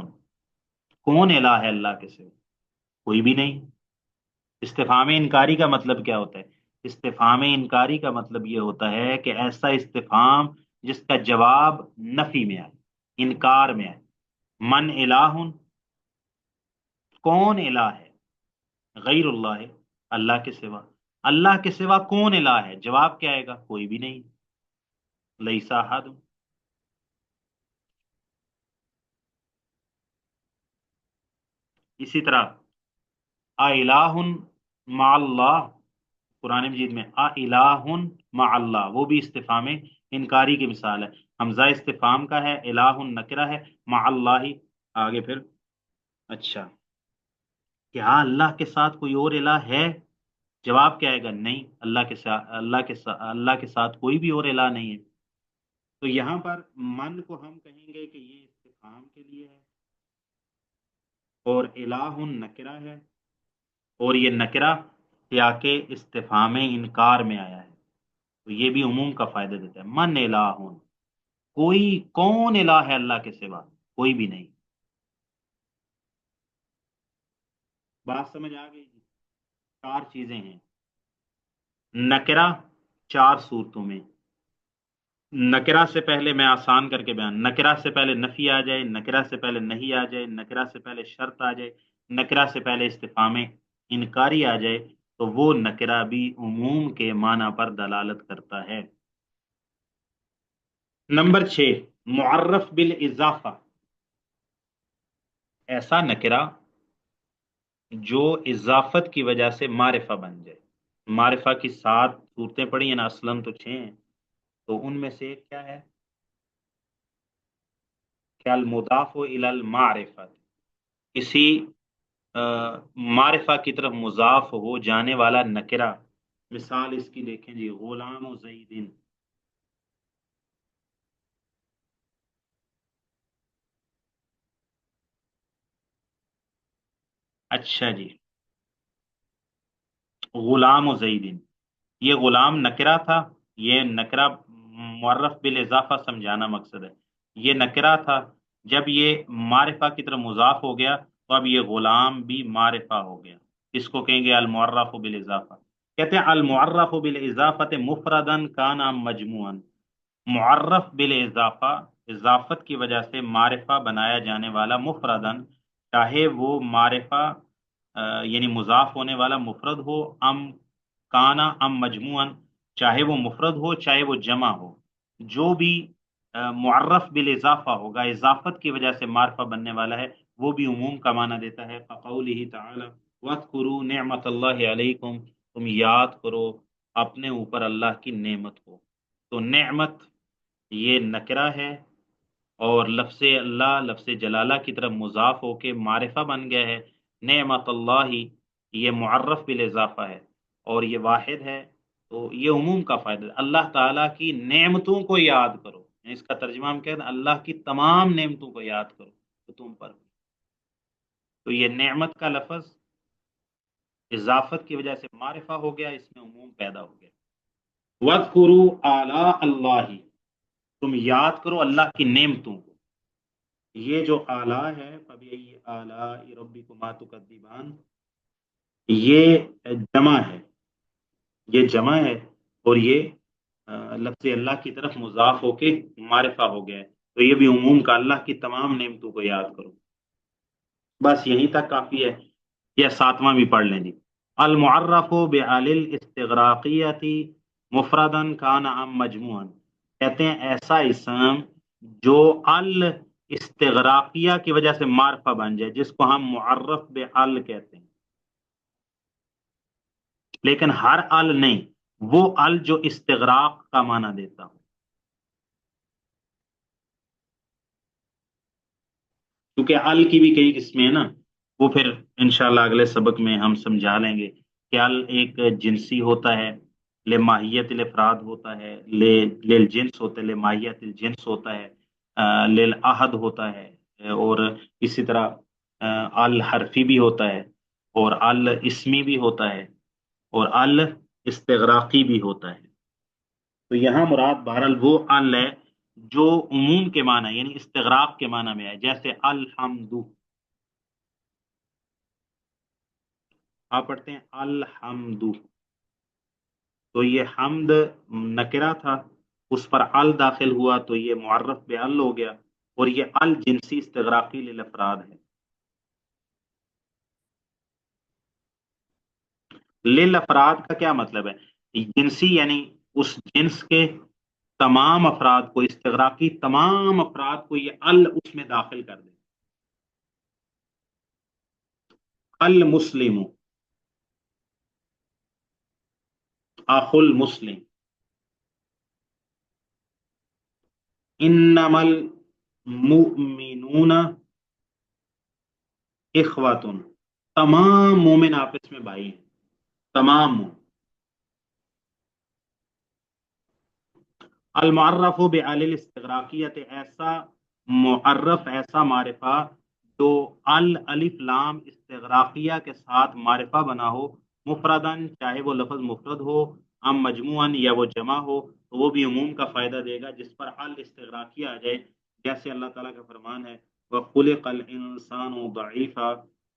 [SPEAKER 1] کون الہ ہے اللہ کے سوا؟ کوئی بھی نہیں۔ استفہام انکاری کا مطلب کیا ہوتا ہے؟ استفہام انکاری کا مطلب یہ ہوتا ہے کہ ایسا استفہام جس کا جواب نفی میں آئے، انکار میں آئے۔ من الہ، کون الہ ہے؟ غیر اللہ، اللہ کے سوا۔ اللہ کے سوا کون الہ ہے؟ جواب کیا آئے گا؟ کوئی بھی نہیں، لیس احد۔ اسی طرح الہ مع اللہ، قرآن مجید میں الہ مع اللہ، وہ بھی استفہام انکاری کی مثال ہے۔ حمزہ استفہام کا ہے، الہ نکرہ ہے، مع اللہ آگے پھر اچھا کیا اللہ کے ساتھ کوئی اور الہ ہے؟ جواب کیا آئے گا؟ نہیں، اللہ کے ساتھ کوئی بھی اور الہ نہیں ہے۔ تو یہاں پر من کو ہم کہیں گے کہ یہ استفہام کے لیے ہے، اور الہ نکرہ ہے، اور یہ نکرہ سیاق استفہام انکار میں آیا ہے، تو یہ بھی عموم کا فائدہ دیتا ہے۔ من الہ، کوئی کون الہ ہے اللہ کے سوا؟ کوئی بھی نہیں۔ بات سمجھ آ گئی؟ چار چیزیں ہیں نکرہ، چار صورتوں میں۔ نکرہ سے پہلے میں آسان کر کے بیان، نکرہ سے پہلے نفی آ جائے، نکرہ سے پہلے نہیں آ جائے، نکرہ سے پہلے شرط آ جائے، نکرہ سے پہلے استفہام انکاری آ جائے، تو وہ نکرہ بھی عموم کے معنی پر دلالت کرتا ہے۔ نمبر 6، معرف بالاضافہ، ایسا نکرہ جو اضافت کی وجہ سے معرفہ بن جائے۔ معرفہ کی 7 صورتیں پڑھی ہیں نا، اصلاً تو 6 ہیں، تو ان میں سے ایک کیا ہے کہ المضاف الی المعرفہ، کسی معرفہ کی طرف مضاف ہو جانے والا نکرہ۔ مثال اس کی دیکھیں جی، غلام و زیدن، اچھا جی، غلام و زیدن، یہ غلام نکرہ تھا، یہ نکرہ معرف بالاضافہ سمجھانا مقصد ہے۔ یہ نکرہ تھا، جب یہ معرفہ کی طرف مضاف ہو گیا تو اب یہ غلام بھی معرفہ ہو گیا۔ اس کو کہیں گے المعرف بالاضافہ۔ کہتے ہیں المعرف بالاضافہ مفردن کان ام مجموعا، معرف بالاضافہ اضافت کی وجہ سے معرفہ بنایا جانے والا مفردن، چاہے وہ معرفہ یعنی مضاف ہونے والا مفرد ہو، ام کانا ام مجموعاً، چاہے وہ مفرد ہو چاہے وہ جمع ہو، جو بھی معرف بالاضافہ ہوگا، اضافت کی وجہ سے معرفہ بننے والا ہے، وہ بھی عموم کا معنی دیتا ہے۔ فقولہ تعالی واذکروا نعمت اللہ علیکم، تم یاد کرو اپنے اوپر اللہ کی نعمت کو۔ تو نعمت یہ نکرہ ہے، اور لفظ اللہ، لفظ جلالہ کی طرف مضاف ہو کے معرفہ بن گیا ہے۔ نعمت اللہ یہ معرف بالاضافہ ہے، اور یہ واحد ہے، تو یہ عموم کا فائدہ ہے۔ اللہ تعالیٰ کی نعمتوں کو یاد کرو، اس کا ترجمہ ہم کہتے ہیں اللہ کی تمام نعمتوں کو یاد کرو تو تم پر۔ تو یہ نعمت کا لفظ اضافت کی وجہ سے معرفہ ہو گیا، اس میں عموم پیدا ہو گیا۔ وَاذْكُرُوا آلاء اللہ، تم یاد کرو اللہ کی نعمتوں کو۔ یہ جو آلاء ہے، فَبِأَيِّ آلَاءِ رَبِّكُمَا تُكَذِّبَانِ، یہ جمع ہے، یہ جمع ہے، اور یہ لفظ اللہ کی طرف مضاف ہو کے معرفہ ہو گیا ہے، تو یہ بھی عموم کا، اللہ کی تمام نعمتوں کو یاد کرو۔ بس یہیں تک کافی ہے، یہ 7واں بھی پڑھ لیں جی۔ المعرف بعل الاستغراقیت مفردن کان ام مجموعا، کہتے ہیں ایسا اسم جو ال استغراقیہ کی وجہ سے معرفہ بن جائے، جس کو ہم معرف بال کہتے ہیں، لیکن ہر ال نہیں، وہ ال جو استغراق کا معنی دیتا ہو. کیونکہ ال کی بھی کئی قسمیں ہیں نا، وہ پھر انشاءاللہ اگلے سبق میں ہم سمجھا لیں گے کہ ال ایک جنسی ہوتا ہے، لے ماہیت الافراد ہوتا ہے، لے جنس ہوتا ہے، لے ماہیت الجنس ہوتا ہے، لے العہد ہوتا ہے، اور اسی طرح ال حرفی بھی ہوتا ہے، اور ال اسمی بھی ہوتا ہے، اور ال استغراقی بھی ہوتا ہے. تو یہاں مراد بہرحال وہ ال ہے جو عموم کے معنی یعنی استغراق کے معنی میں ہے، جیسے الحمد. آپ پڑھتے ہیں الحمد، تو یہ حمد نکرہ تھا، اس پر ال داخل ہوا تو یہ معرف بال ہو گیا، اور یہ ال جنسی استغراقی للافراد ہے. للافراد کا کیا مطلب ہے؟ جنسی یعنی اس جنس کے تمام افراد کو، استغراقی تمام افراد کو یہ ال اس میں داخل کر دے. المسلم، اخو المسلم، انما المؤمنون اخوات، تمام مومن آپس میں بھائی ہیں، تمام مومن. المعرف بعل الاستغراقیت، ایسا معرف، ایسا معرفہ جو الف لام استغراقیہ کے ساتھ معرفہ بنا ہو، مفردن، چاہے وہ لفظ مفرد ہو، ام مجموعاً، یا وہ جمع ہو، تو وہ بھی عموم کا فائدہ دے گا جس پر ال استغراقیہ آ جائے. جیسے اللہ تعالیٰ کا فرمان ہے وَخُلِقَ الْإِنسَانُ ضَعِيفًا،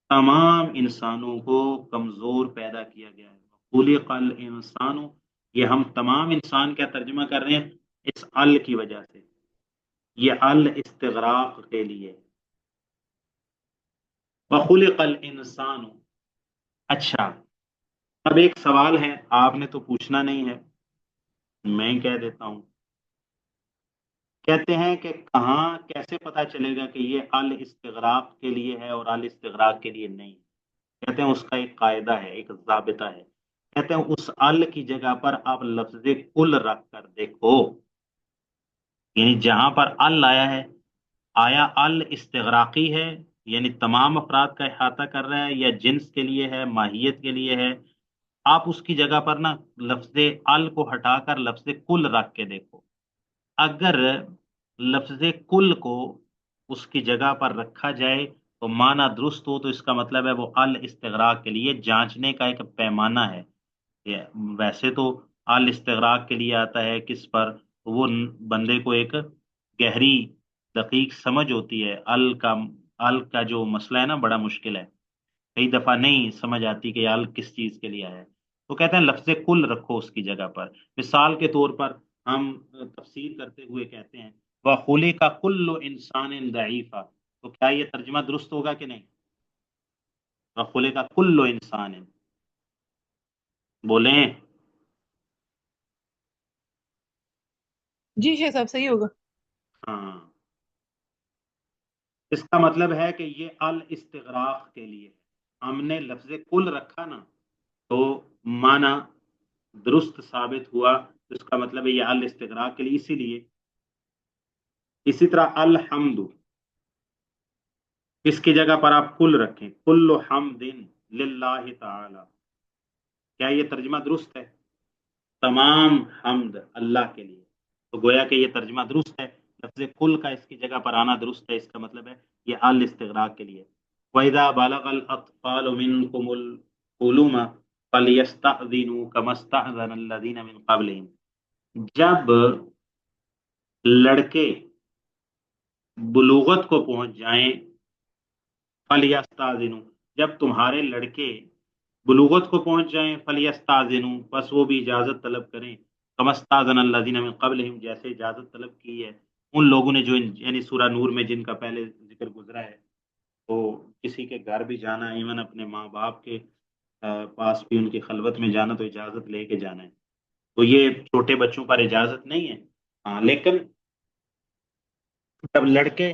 [SPEAKER 1] تمام انسانوں کو کمزور پیدا کیا گیا ہے. خُلِقَ الْإِنسَانُ، یہ ہم تمام انسان کیا ترجمہ کر رہے ہیں؟ اس ال کی وجہ سے. یہ ال استغراق کے لیے. وَخُلِقَ الْإِنسَانُ. اچھا، اب ایک سوال ہے، آپ نے تو پوچھنا نہیں ہے، میں کہہ دیتا ہوں. کہتے ہیں کہ کہاں کیسے پتا چلے گا کہ یہ ال استغراق کے لیے ہے اور ال استغراق کے لیے نہیں؟ کہتے ہیں اس کا ایک قاعدہ ہے، ایک ضابطہ ہے. کہتے ہیں اس ال کی جگہ پر آپ لفظ کل رکھ کر دیکھو، یعنی جہاں پر ال آیا ہے، آیا ال استغراقی ہے یعنی تمام افراد کا احاطہ کر رہا ہے، یا جنس کے لیے ہے، ماہیت کے لیے ہے. آپ اس کی جگہ پر نا لفظ ال کو ہٹا کر لفظ کل رکھ کے دیکھو. اگر لفظ کل کو اس کی جگہ پر رکھا جائے تو معنی درست ہو، تو اس کا مطلب ہے وہ ال استغراق کے لیے جانچنے کا ایک پیمانہ ہے. ویسے تو ال استغراق کے لیے آتا ہے کس پر؟ وہ بندے کو ایک گہری دقیق سمجھ ہوتی ہے. ال کا جو مسئلہ ہے نا بڑا مشکل ہے، کئی دفعہ نہیں سمجھ آتی کہ ال کس چیز کے لیے ہے. تو کہتے ہیں لفظ کل رکھو اس کی جگہ پر. مثال کے طور پر ہم تفسیر کرتے ہوئے کہتے ہیں وَخُلِقَ كُلُّ إِنسَانٍ ضَعِيفًا، تو کیا یہ ترجمہ درست ہوگا کہ نہیں؟ وَخُلِقَ كُلُّ إِنسَانٍ، بولیں.
[SPEAKER 3] جی شیخ صاحب صحیح ہوگا.
[SPEAKER 1] ہاں، اس کا مطلب ہے کہ یہ ال استغراق کے لیے. ہم نے لفظ کل رکھا نا تو معنی درست ثابت ہوا، اس کا مطلب ہے یہ ال استغراق کے لیے. اسی لیے اسی طرح الحمد، اس کی جگہ پر آپ کل رکھیں، کل حمد للہ تعالی. کیا یہ ترجمہ درست ہے؟ تمام حمد اللہ کے لیے. تو گویا کہ یہ ترجمہ درست ہے، لفظ کل کا اس کی جگہ پر آنا درست ہے. اس کا مطلب ہے یہ ال استغراق کے لیے. وَإِذَا بَلَغَ الْأَطْفَالُ مِنْكُمُ الْحُلُومَ فَلْيَسْتَأْذِنُوا كَمَا اسْتَأْذَنَ الَّذِينَ مِنْ قَبْلِهِمْ، جب لڑکے بلوغت کو پہنچ جائیں، فَلْيَسْتَأْذِنُوا، جب تمہارے لڑکے بلوغت کو پہنچ جائیں، فَلْيَسْتَأْذِنُوا، بس وہ بھی اجازت طلب کریں، كَمَا اسْتَأْذَنَ الَّذِينَ مِنْ قَبْلِهِمْ، جیسے اجازت طلب کی ہے ان لوگوں نے جو یعنی سورہ نور میں جن کا پہلے ذکر گزرا ہے. تو کسی کے گھر بھی جانا، ایون اپنے ماں باپ کے پاس بھی ان کی خلوت میں جانا تو اجازت لے کے جانا ہے. تو یہ چھوٹے بچوں پر اجازت نہیں ہے. ہاں، لیکن جب لڑکے